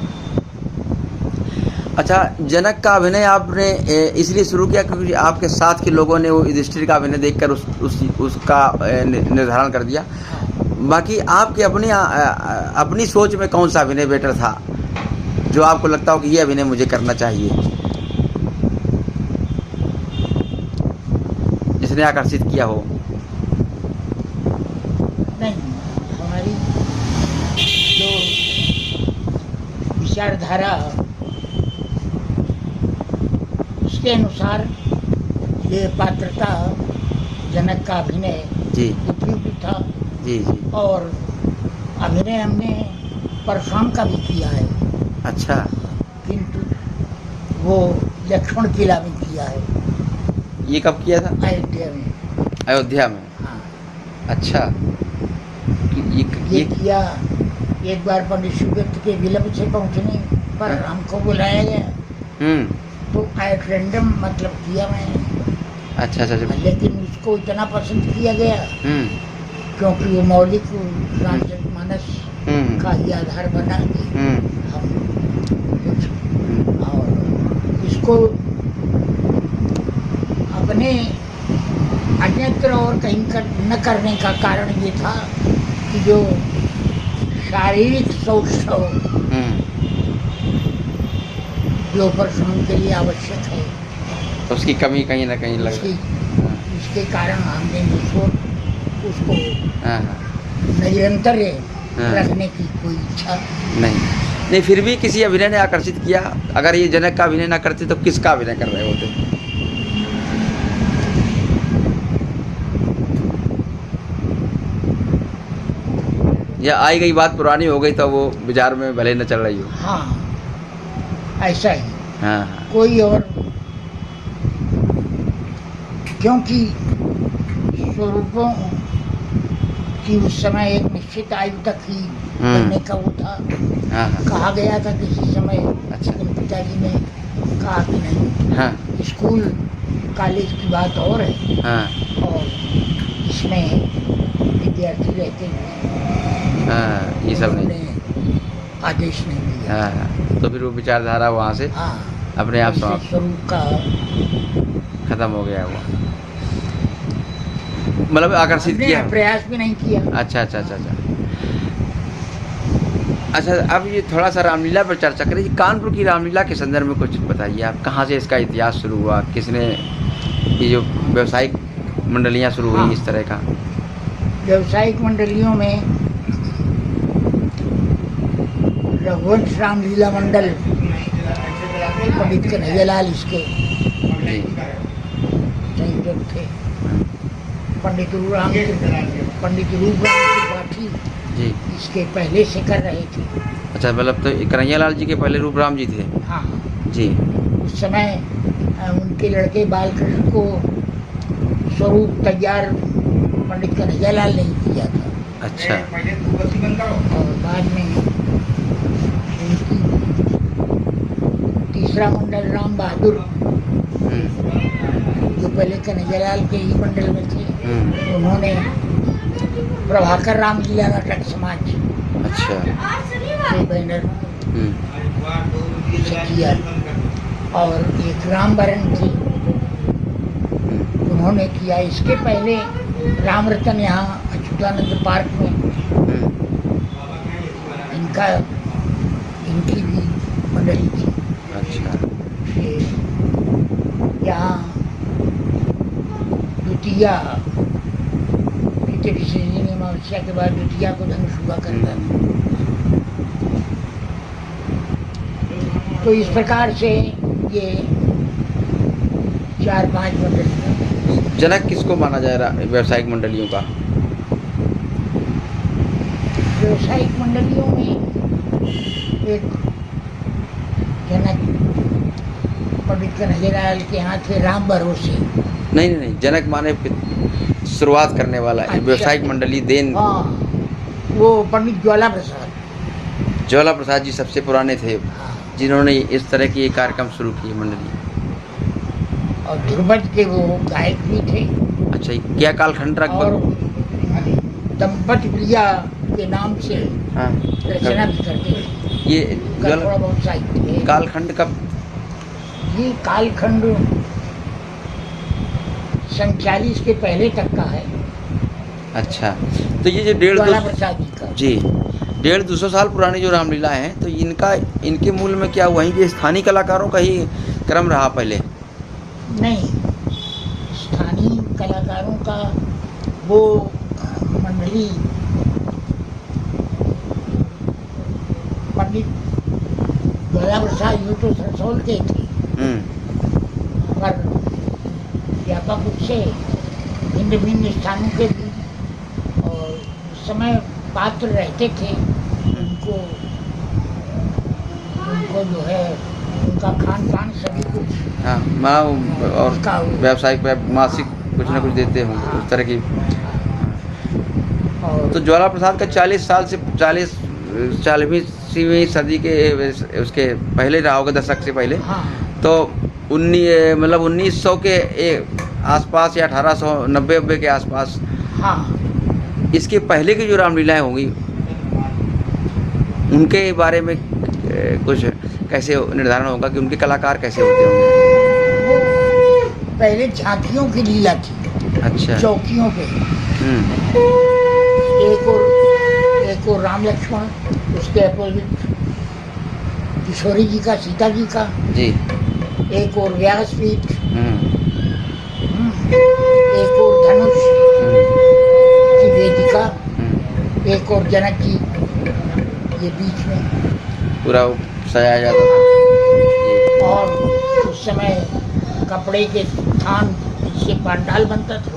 अच्छा, जनक का अभिनय आपने इसलिए शुरू किया क्योंकि आपके साथ के लोगों ने वो युधिष्ठिर का अभिनय देखकर उसका निर्धारण कर दिया। बाकी आपके अपनी सोच में कौन सा अभिनय बेटर था जो आपको लगता हो कि ये अभिनय मुझे करना चाहिए, जिसने आकर्षित किया हो? नहीं, हमारी जो विचारधारा उसके अनुसार ये पात्रता जनक का अभिनय जी उपयुक्त था। जी जी। और अभिनय हमने परशुराम का भी किया है। अच्छा। किंतु वो लक्ष्मण किला में किया है। ये कब किया था? अयोध्या में। अयोध्या में? हाँ। अच्छा। ये किया। एक बार पंडित सुगत के विलंब से पहुंचने पर हमको बुलाया गया तो एट रैंडम मतलब किया मैंने। अच्छा अच्छा। लेकिन उसको इतना पसंद किया गया क्योंकि वो मौलिक रामचरितमानस का ही आधार बना के हम कुछ और इसको अपने अन्यत्र और कहीं न करने का कारण ये था कि जो शारीरिक सौष्ठव जो परशुराम के लिए आवश्यक है तो उसकी कमी कहीं ना कहीं लग रही। इसके कारण हमने उसको निरंतर रखने की कोई इच्छा नहीं। फिर भी किसी अभिनय ने आकर्षित किया। अगर ये जनक का अभिनय ना करते तो किसका अभिनय कर रहे होते? या आई गई बात पुरानी हो गई तो वो विचार में भले न चल रही हो। हाँ, ऐसा ही। हाँ। कोई और, क्योंकि स्वरूपों की उस समय एक निश्चित आयु तक ही करने का वो था। कहा गया था किसी समय। अच्छा। पिताजी ने कहा कि नहीं, स्कूल कॉलेज की बात और है और इसमें विद्यार्थी रहते हैं। ये सब नहीं। आदेश नहीं दिया। हाँ, तो फिर वो विचारधारा वहाँ से हाँ, अपने आप ऐसे समाप्त स्वरूप का खत्म हो गया हुआ, मतलब आकर्षित हमने किया। प्रयास भी नहीं किया। अच्छा अच्छा अच्छा अच्छा अच्छा। अब ये थोड़ा सा रामलीला पर चर्चा करें। कानपुर की रामलीला के संदर्भ में कुछ बताइए आप, कहाँ से इसका इतिहास शुरू हुआ, किसने ये जो व्यावसायिक मंडलियाँ शुरू हुई हाँ। इस तरह का? व्यावसायिक मंडलियों में रघुवंश रामलीला मंडल, पंडित कन्हैयालाल इसके जी संयोजक थे। पंडित रूपराम त्रिपाठी जी। इसके पहले से कर रहे थे। अच्छा, मतलब तो कन्हैयालाल जी के पहले रूपराम जी थे? हाँ, जी। उस समय उनके लड़के बालकृष्ण को स्वरूप तैयार पंडित कन्हैयालाल ने किया था। अच्छा। और बाद में उनकी तीसरा मंडल राम बहादुर, जो पहले कन्हैयालाल के ही मंडल में थे, उन्होंने प्रभाकर रामलीला नाटक समाज अच्छा के बैनर से किया। और एक राम बरन थी, उन्होंने किया। इसके पहले राम रतन यहाँ अच्युतानंद पार्क में इनकी भी मंडली थी। अच्छा। यहाँ द्वितीया विसर्जन अमावस्या के बाद द्वितीया को धनुष हुआ करता था। तो इस प्रकार से ये 4-5 मंडलियाँ। जनक किसको माना जाए व्यावसायिक मंडलियों का? व्यावसायिक मंडलियों में एक जनक पंडित कन्हैयालाल के यहाँ थे, राम भरोसे। नहीं, जनक माने शुरुआत करने वाला। अच्छा। व्यावसायिक मंडली देन। हाँ, वो पंडित ज्वाला प्रसाद। ज्वाला प्रसाद जी सबसे पुराने थे, हाँ। जिन्होंने इस तरह की एक कार्यक्रम शुरू किए मंडली। और ध्रुपद के वो गायक भी थे। अच्छा, क्या कालखंड और दंपति प्रिया के नाम से हाँ, रचना भी करते थे। ये थोड़ा बहुत साहित्य है। कालखंड कब? ये कालखंड 47 के पहले तक का है। अच्छा, तो ये जो ज्वाला प्रसाद जी का जी 150-200 साल पुरानी जो रामलीला है, तो इनके मूल में क्या वहीं के स्थानीय कलाकारों का ही क्रम रहा पहले? नहीं, स्थानीय कलाकारों का वो मंडली पंडित ज्वाला प्रसाद यूँ तो सरसौल के थे, पर व्यापक रूप से भिन्न भिन्न स्थानों के भी। और उस समय पात्र रहते थे, उनको जो है उनका खान पान सभी कुछ। हाँ, और व्यावसायिक मासिक कुछ ना कुछ देते होंगे उस तरह की। तो ज्वाला प्रसाद का 40 साल से 40वीं सदी के उसके पहले रहा होगा, दशक से पहले। हाँ। तो 1900 के आसपास या 1890 के आसपास। हाँ। इसके पहले की जो रामलीलाएं होंगी, उनके बारे में कुछ कैसे निर्धारण होगा कि उनके कलाकार कैसे होते होंगे? वो पहले झांकियों की लीला थी। अच्छा। चौकियों पे एक और राम लक्ष्मण, उसके अपोजिट किशोरी जी का, सीता जी का जी, एक और व्यासपीठ, एक और धनुष की वेदिका, एक और जनक जी, ये बीच में पूरा सजाया जाता था। और उस समय कपड़े के थान से पंडाल बनता था।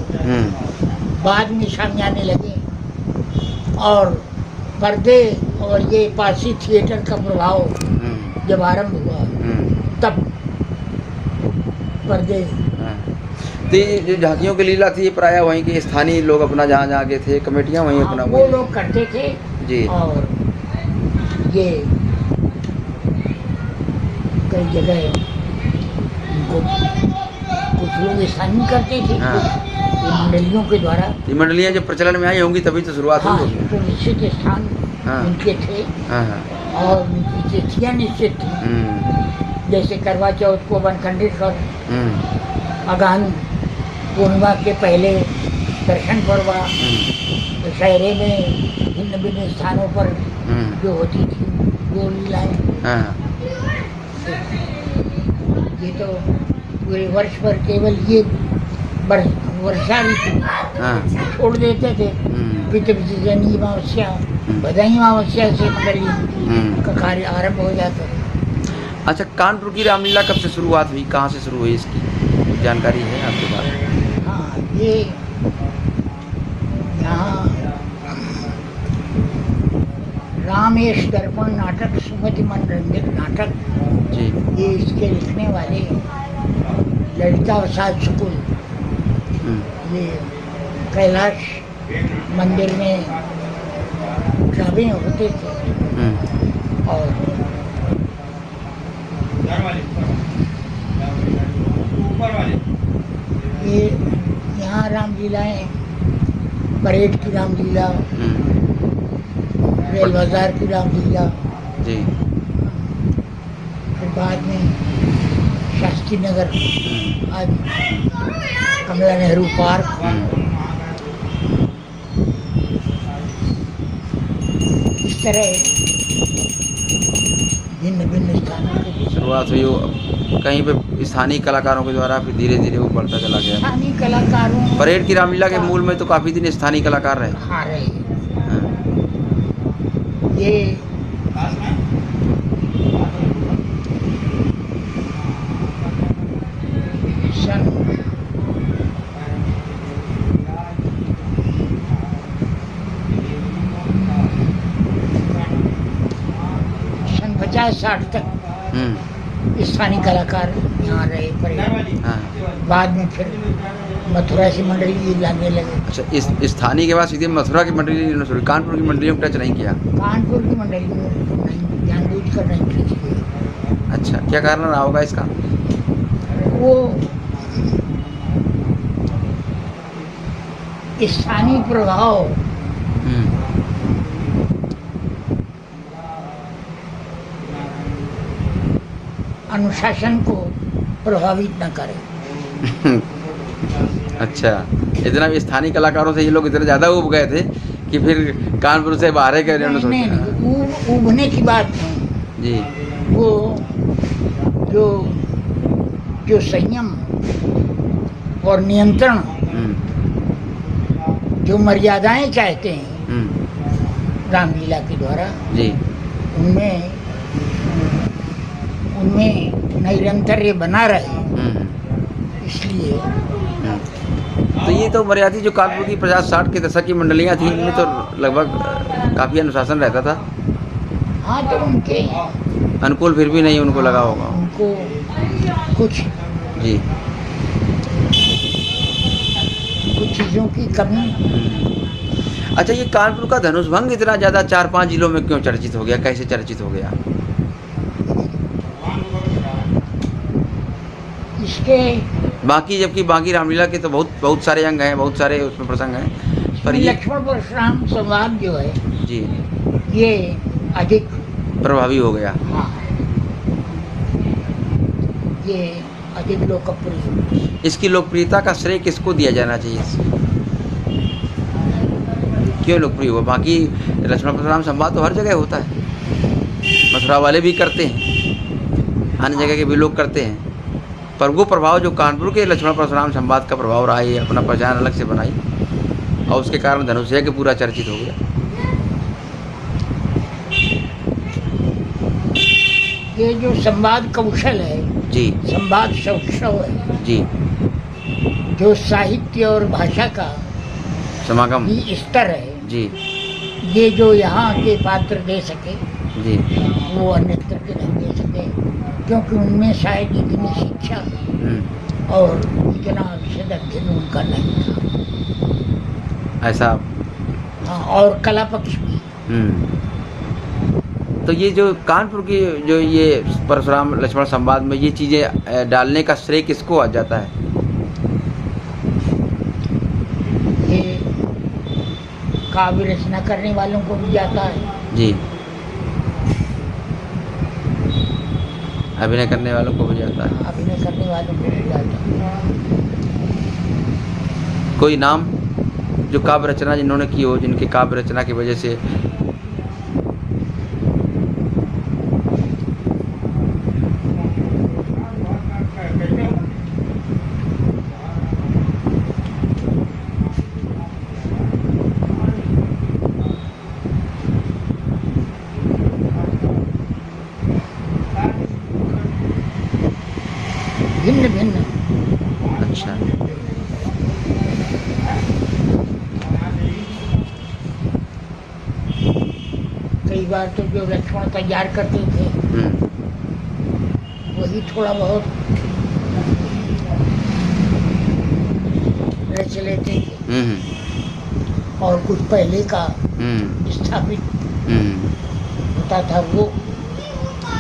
बाद में शामियाने लगे और पर्दे और ये पारसी थिएटर का प्रभाव जब आरंभ हुआ, तब पर्दे। तो ये जो झांकियों की लीला थी, ये प्रायः वहीं के स्थानीय लोग अपना जहाँ के थे, कमेटियाँ वहीं अपना वो लोग करते थे जी। और ये कई जगह इनको कुछ लोग स्थानीय करते थे। हाँ। मंडलियों के द्वारा ये मंडलियाँ जब प्रचलन में आई होंगी तभी तो शुरुआत हाँ, हुई। तो निश्चित स्थान हाँ। उनके थे। हाँ हाँ। और उनकी तिथियाँ निश्चित थी। जैसे करवा चौथ को वनखंडित कर, अगहन पूर्णिमा के पहले दर्शन पर्व, दशहरे में भिन्न भिन्न स्थानों पर जो होती थी वो लीलाएं, ये तो पूरे वर्ष भर केवल ये वर्षा ऋतु छोड़ देते थे। पितृजनी अमावस्या, बधाई अमावस्या से मंडली का कार्य आरंभ हो जाता था। अच्छा, कानपुर की रामलीला कब से शुरुआत हुई, कहाँ से शुरू हुई, इसकी जानकारी है आपके पास? हाँ, ये यहाँ रामेश दर्पण नाटक, सुमति मनोरंजक नाटक जी, ये इसके लिखने वाले ललिता प्रसाद शुक्ल, ये कैलाश मंदिर में ड्रामे होते थे। और ये यहाँ रामलीलाएं, परेड की रामलीला, रेल बाजार की रामलीला जी, फिर बाद में शास्त्री नगर, आज कमला नेहरू पार्क, इस तरह भिन्न भिन्न स्थानों के शुरुआत हुई वो कहीं पे स्थानीय कलाकारों के द्वारा, फिर धीरे धीरे वो बढ़ता चला गया। स्थानीय कलाकारों। परेड की रामलीला के मूल में तो काफी दिन स्थानीय कलाकार रहे। हाँ, रहे। हाँ। ये सन 50-60 तक स्थानीय कलाकार यहाँ रहे परेड। हाँ। बाद में फिर मथुरा से मंडली लाने लगे। अच्छा, इस स्थानीय के बाद सीधे मथुरा की मंडली शुरू, कानपुर की मंडलियों में टच नहीं किया? कानपुर की मंडली में जानबूझकर नहीं की। अच्छा, क्या कारण रहा होगा इसका? वो स्थानीय प्रभाव अनुशासन को प्रभावित न करे। अच्छा, इतना भी स्थानीय कलाकारों से ये लोग इतने ज़्यादा उब गए थे कि फिर कानपुर से बाहर गए। नहीं, उबने की बात नहीं जी। वो जो संयम और नियंत्रण, जो मर्यादाएं चाहते हैं रामलीला के द्वारा जी, उनमें नैरंतर्य बना रहे, इसलिए। तो ये तो मर्यादित जो कानपुर की 50-60 के दशक की मंडलियाँ थी, इनमें तो लगभग काफ़ी अनुशासन रहता था। हाँ, तो उनके अनुकूल फिर भी नहीं उनको लगा होगा। उनको कुछ जी, चीज़ों की कमी। अच्छा, ये कानपुर का धनुष भंग इतना ज़्यादा 4-5 जिलों में क्यों चर्चित हो गया, कैसे चर्चित हो गया? इसके बाकी, जबकि बाकी रामलीला के तो बहुत सारे अंग हैं, बहुत सारे उसमें प्रसंग हैं, पर ये लक्ष्मण परशुराम संवाद जो है जी, ये अधिक प्रभावी हो गया। हाँ, ये अधिक लोकप्रिय। इसकी लोकप्रियता का श्रेय किसको दिया जाना चाहिए? क्यों लोकप्रिय हुआ? बाकी लक्ष्मण परशुराम संवाद तो हर जगह होता है, मथुरा वाले भी करते हैं, अन्य जगह के भी लोग करते हैं, पर वो प्रभाव जो कानपुर के लक्ष्मण परशुराम संवाद का प्रभाव रहा, ये अपना पहचान अलग से बनाई और उसके कारण धनुष के पूरा चर्चित हो गया। ये जो संवाद कौशल है जी, संवाद सौष्ठव है जी, जो साहित्य और भाषा का समागम ही स्तर है जी, ये जो यहाँ के पात्र दे सके जी, वो अन्यत्र के नहीं दे सके, क्योंकि उनमें शायद इतनी शिक्षा और इतना विशद अध्ययन उनका नहीं था। ऐसा। हाँ, और कला पक्ष भी। तो ये जो कानपुर की जो ये परशुराम लक्ष्मण संवाद में ये चीज़ें डालने का श्रेय किसको आ जाता है? ये काव्य रचना करने वालों को भी जाता है। जी। अभिनय करने वालों को भी जाता है। अभिनय करने वालों को भी जाता है। कोई नाम जो काव्य रचना जिन्होंने की हो, जिनकी काव्य रचना की वजह से भिन्न भिन्न। अच्छा, कई बार तो जो लक्ष्मण तैयार करते थे वही थोड़ा बहुत रच लेते थे और कुछ पहले का स्थापित होता था वो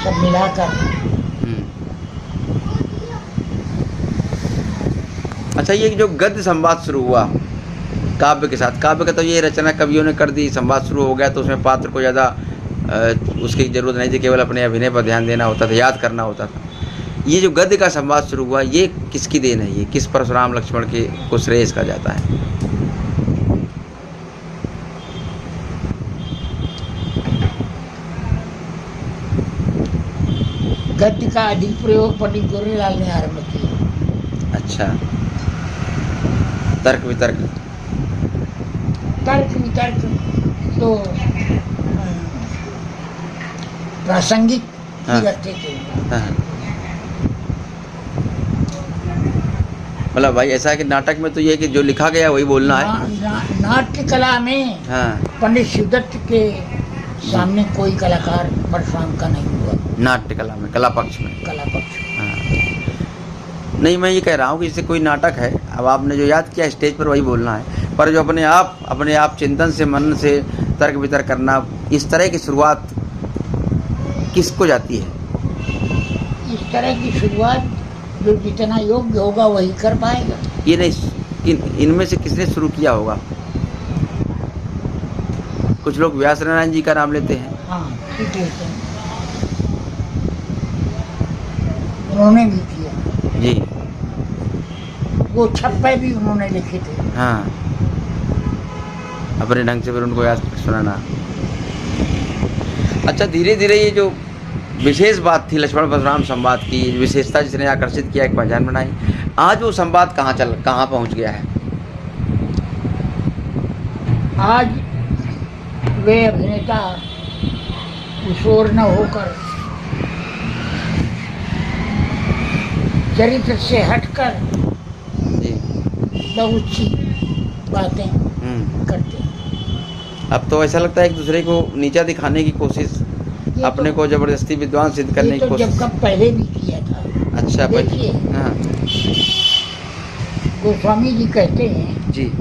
सब मिलाकर। अच्छा, ये जो गद्य संवाद शुरू हुआ काव्य के साथ, काव्य का तो ये रचना कवियों ने कर दी, संवाद शुरू हो गया तो उसमें पात्र को ज़्यादा उसकी ज़रूरत नहीं थी, केवल अपने अभिनय पर ध्यान देना होता था, याद करना होता था। ये जो गद्य का संवाद शुरू हुआ, ये किसकी देन है? ये किस परशुराम लक्ष्मण के को श्रेय इसका जाता है? गद्य का अधिक प्रयोग पंडित गोरेलाल ने आरम्भ किया। अच्छा, तर्क वितर्क, तर्क वितर्क तो प्रासंगिक ही रखते थे। मतलब भाई ऐसा है कि नाटक में तो ये है कि जो लिखा गया वही बोलना है। नाट्य कला में पंडित शिवदत्त के सामने कोई कलाकार परशुराम का नहीं हुआ। नाट्य कला में, कला पक्ष में, कला पक्ष नहीं, मैं ये कह रहा हूँ कि जैसे कोई नाटक है, अब आपने जो याद किया स्टेज पर वही बोलना है, पर जो अपने आप चिंतन से, मन से तर्क वितर्क करना, इस तरह की शुरुआत किसको जाती है? इस तरह की शुरुआत जो जितना योग्य होगा वही कर पाएगा। ये नहीं, इनमें से किसने शुरू किया होगा? कुछ लोग व्यास नारायण जी का नाम लेते हैं। हाँ, ठीक लेते हैं, उन्होंने भी किया जी। वो छप्पे भी उन्होंने लिखे थे। हाँ, अपने ढंग से फिर उनको याद सुनाना। अच्छा, धीरे धीरे ये जो विशेष बात थी लक्ष्मण परशुराम संवाद की, विशेषता जिसने आकर्षित किया, एक पहचान बनाई, आज वो संवाद कहाँ पहुँच गया है? आज वे अभिनेता किशोर न होकर चरित्र से हटकर बहुत सी बातें करते हैं। अब तो ऐसा लगता है एक दूसरे को नीचा दिखाने की कोशिश, अपने को जबरदस्ती विद्वान सिद्ध करने की कोशिश। जब कब पहले भी किया था। अच्छा, देखिए, हाँ, गोस्वामी जी कहते हैं जी,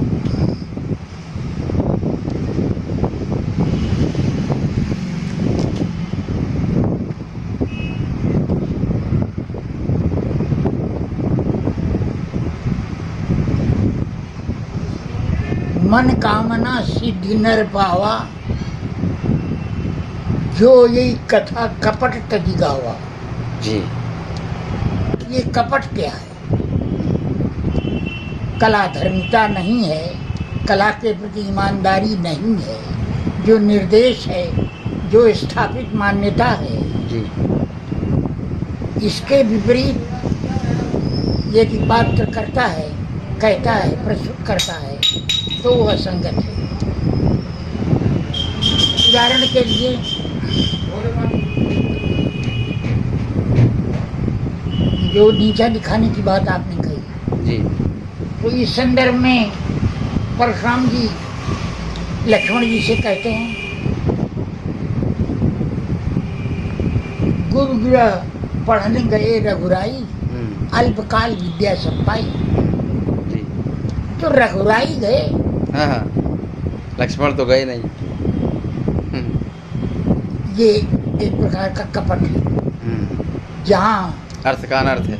मन कामना सिद्धि नर पावा, जो ये कथा कपट तजी गावा। जी, ये कपट क्या है? कला धर्मिता नहीं है, कला के प्रति ईमानदारी नहीं है, जो निर्देश है, जो स्थापित मान्यता है जी, इसके विपरीत यदि पात्र करता है, कहता है, प्रस्तुत करता है तो वह असंगत है। उदाहरण के लिए जो नीचा दिखाने की बात आपने कही जी, तो इस संदर्भ में परशुराम जी लक्ष्मण जी से कहते हैं, गुरुगृह पढ़ने गए रघुराई, अल्पकाल विद्या संपाई। तो रघुराई गए, हाँ, लक्ष्मण तो गए नहीं। ये एक प्रकार का कपट है। जहाँ अर्थ का अनर्थ है,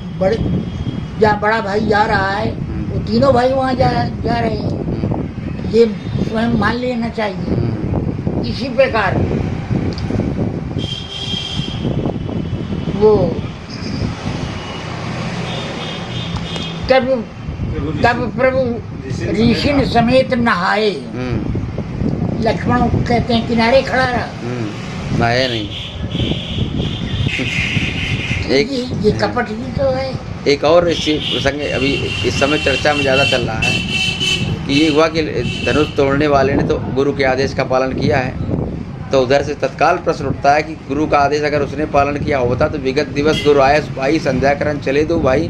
जहाँ बड़ा भाई जा रहा है वो तीनों भाई वहाँ जा रहे हैं, ये स्वयं मान लेना चाहिए। इसी प्रकार वो तब प्रभु ऋषि समेत नहाए। लक्ष्मण कहते हैं किनारे खड़ा रहा, नहाया नहीं। एक ये कपट ही तो है। एक और इसी प्रसंग अभी इस समय चर्चा में ज़्यादा चल रहा है कि ये हुआ कि धनुष तोड़ने वाले ने तो गुरु के आदेश का पालन किया है, तो उधर से तत्काल प्रश्न उठता है कि गुरु का आदेश अगर उसने पालन किया होता तो विगत दिवस गुरु आए भाई संध्याकरण चले दो भाई,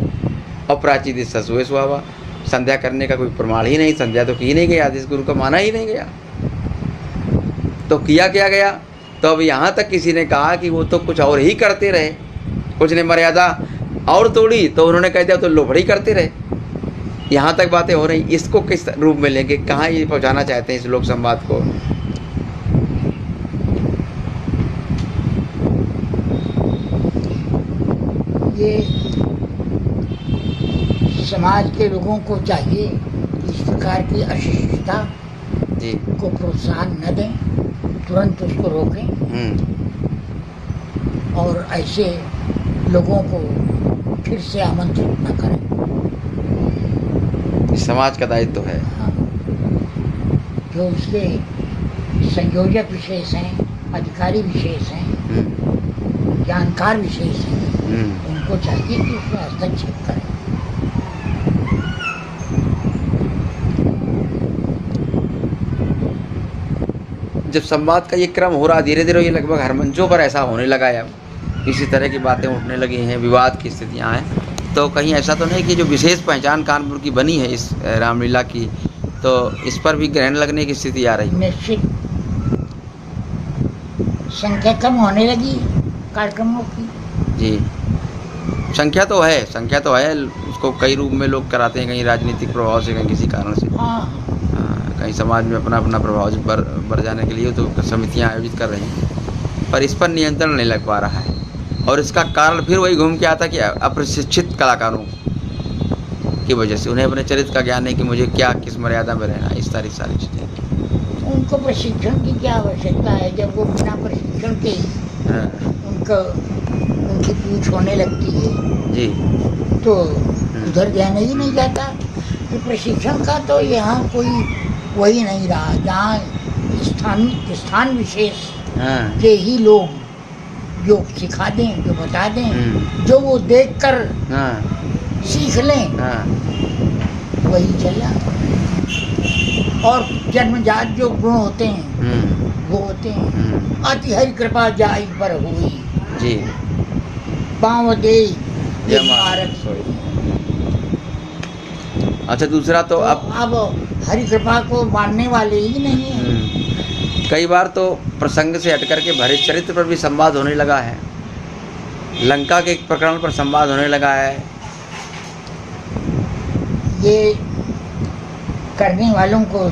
और प्राची दिशा सुए सुहावा। संध्या करने का कोई प्रमाण ही नहीं, संध्या तो की नहीं गई, आदेश गुरु का माना ही नहीं गया, तो किया क्या गया। तो अब यहाँ तक किसी ने कहा कि वो तो कुछ और ही करते रहे, कुछ ने मर्यादा और तोड़ी तो उन्होंने कह दिया तो लोभड़ी करते रहे। यहाँ तक बातें हो रही, इसको किस रूप में लेंगे, कहाँ ये पहुँचाना चाहते हैं इस लोक संवाद को। ये समाज के लोगों को चाहिए इस प्रकार की अशिष्टता जी को प्रोत्साहन न दें, तुरंत उसको रोकें और ऐसे लोगों को फिर से आमंत्रित न करें। समाज का दायित्व है। हाँ, जो उसके संयोजक विशेष हैं, अधिकारी विशेष हैं, जानकार विशेष हैं, उनको चाहिए कि उसमें हस्तक्षेप करें। जब संवाद का ये क्रम हो रहा धीरे धीरे, ये लगभग हर मंचों पर ऐसा होने लगा है, अब इसी तरह की बातें उठने लगी हैं, विवाद की स्थितियां हैं, तो कहीं ऐसा तो नहीं कि जो विशेष पहचान कानपुर की बनी है इस रामलीला की, तो इस पर भी ग्रहण लगने की स्थिति आ रही है। निश्चित संख्या कम होने लगी कार्यक्रमों की। जी, संख्या तो है, उसको कई रूप में लोग कराते हैं, कहीं राजनीतिक प्रभाव से, कहीं किसी कारण से, हाँ, कहीं समाज में अपना अपना प्रभाव बढ़ जाने के लिए तो समितियां आयोजित कर रही हैं, पर इस पर नियंत्रण नहीं लग पा रहा है। और इसका कारण फिर वही घूम के आता कि अप्रशिक्षित कलाकारों की वजह से, उन्हें अपने चरित्र का ज्ञान है कि मुझे क्या किस मर्यादा में रहना है, इस सारी चीज़ें। उनको प्रशिक्षण की क्या आवश्यकता है जब वो बिना प्रशिक्षण के उनकी पूछ होने लगती है जी, तो उधर ध्यान ही नहीं जाता कि प्रशिक्षण का तो यहाँ कोई वही नहीं रहा, जहाँ स्थान विशेष के ही लोग जो सिखा दें, जो बता दें, जो वो देखकर सीख लें, वही चला। और जन्मजात जो गुण होते हैं वो होते हैं अति हरि कृपा जाई पर हुई जी, पाँव दे अच्छा। दूसरा तो अब हरि कृपा को मानने वाले ही नहीं है। कई बार तो प्रसंग से हटकर के भरे चरित्र पर भी संवाद होने लगा है, लंका के एक प्रकरण पर संवाद होने लगा है। ये करने वालों को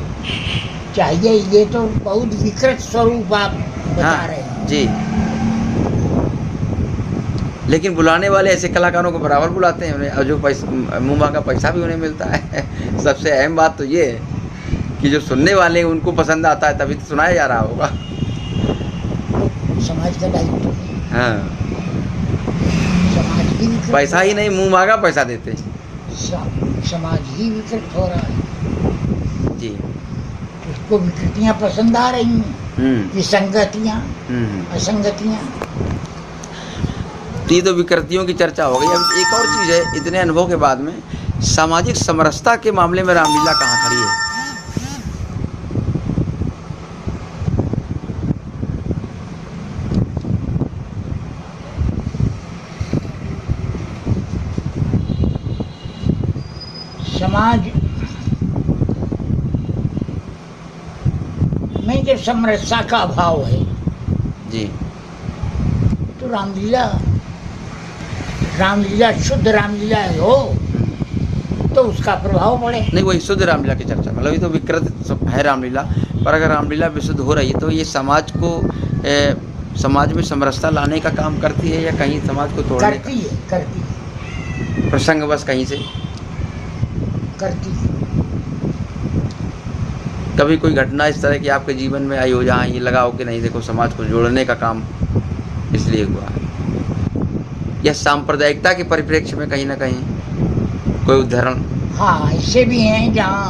चाहिए, ये तो बहुत विकृत स्वरूप आप बता रहे हैं जी, लेकिन बुलाने वाले ऐसे कलाकारों को बराबर बुलाते हैं उन्हें, और जो मुँह का पैसा भी उन्हें मिलता है। सबसे अहम बात तो ये है कि जो सुनने वाले हैं उनको पसंद आता है, तभी तो सुनाया जा रहा होगा। समाज का दायित्व है। हाँ, समाज ही पैसा ही नहीं, मुँह मांगा पैसा देते। समाज ही विकृत हो रहा है जी, उसको विकृतियाँ पसंद आ रही हैं, विसंगतियाँ, असंगतियाँ। ये तो विकृतियों की चर्चा हो गई। अब एक और चीज़ है, इतने अनुभव के बाद में सामाजिक समरसता के मामले में रामलीला कहाँ खड़ी है? समाज में जब समरसता का अभाव है जी, तो रामलीला शुद्ध रामलीला हो तो उसका प्रभाव पड़े। नहीं, वही शुद्ध रामलीला की चर्चा, मतलब ये तो विकृत है रामलीला, पर अगर रामलीला विशुद्ध हो रही है तो ये समाज को समाज में समरसता लाने का काम करती है या कहीं समाज को तोड़ने करती है प्रसंग बस कहीं से करती है। कभी कोई घटना इस तरह की आपके जीवन में आई हो जहाँ ये लगा हो कि नहीं देखो समाज को जोड़ने का काम इसलिए हुआ है, या सांप्रदायिकता के परिप्रेक्ष्य में कहीं ना कहीं कोई उदाहरण? हाँ, ऐसे भी हैं जहाँ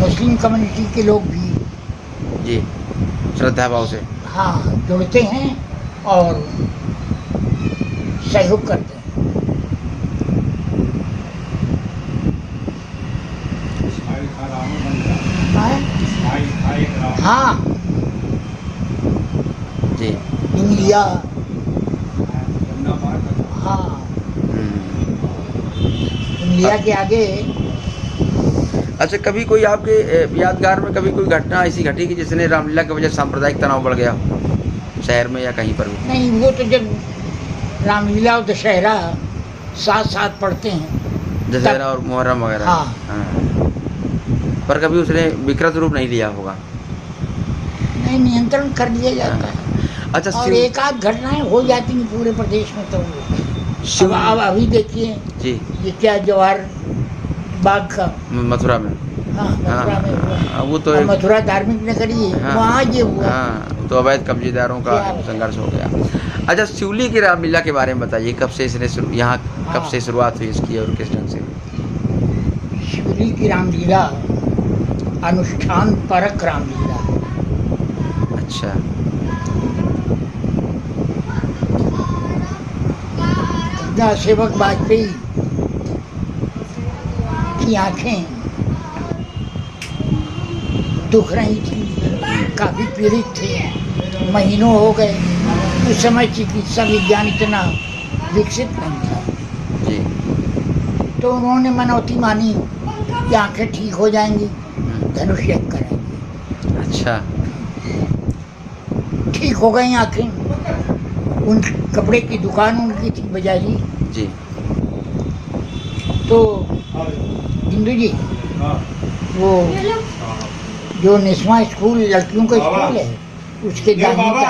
मुस्लिम कम्युनिटी के लोग भी जी श्रद्धा भाव से हाँ जुड़ते हैं और सहयोग करते हैं। हाँ जी। इंडिया हाँ इंडिया के आगे। अच्छा, कभी कोई आपके यादगार में कभी कोई घटना ऐसी घटी कि जिसने रामलीला की वजह से सांप्रदायिक तनाव बढ़ गया शहर में या कहीं पर भी? नहीं, वो तो जब रामलीला और दशहरा साथ साथ पढ़ते हैं दशहरा और मुहर्रम वगैरह। हाँ। हाँ। पर कभी उसने विकृत रूप नहीं लिया होगा? नहीं, नियंत्रण कर दिया जाता है। अच्छा, और एक आध घटनाएं हो जाती हैं पूरे प्रदेश में। तो अब अभी देखिए जी ये क्या जवाहर बाग का मथुरा में। हाँ मथुरा में हुआ। वो तो और मथुरा धार्मिक नगरी है, हाँ, वहाँ ये हुआ। हाँ, तो अवैध कब्जेदारों का संघर्ष हो गया। अच्छा, शिवली की रामलीला के बारे में बताइए, कब से इसने यहाँ कब से शुरुआत हुई इसकी और किस ढंग से? शिवली की रामलीला अनुष्ठान परक रामलीला। अच्छा। सेवक वाजपेयी की आंखें दुख रही थी, काफी पीड़ित थे, महीनों हो गए। उस समय चिकित्सा विज्ञान इतना विकसित नहीं था जी। तो उन्होंने मनौती मानी कि आंखें ठीक हो जाएंगी, धनुष यज्ञ कराएंगे। अच्छा। ठीक हो गई आंखें। उन कपड़े की दुकान उनकी थी बाजारी जी। तो हिंदू जी वो जो निस्मा स्कूल लड़कियों का स्कूल है उसके दाहिनी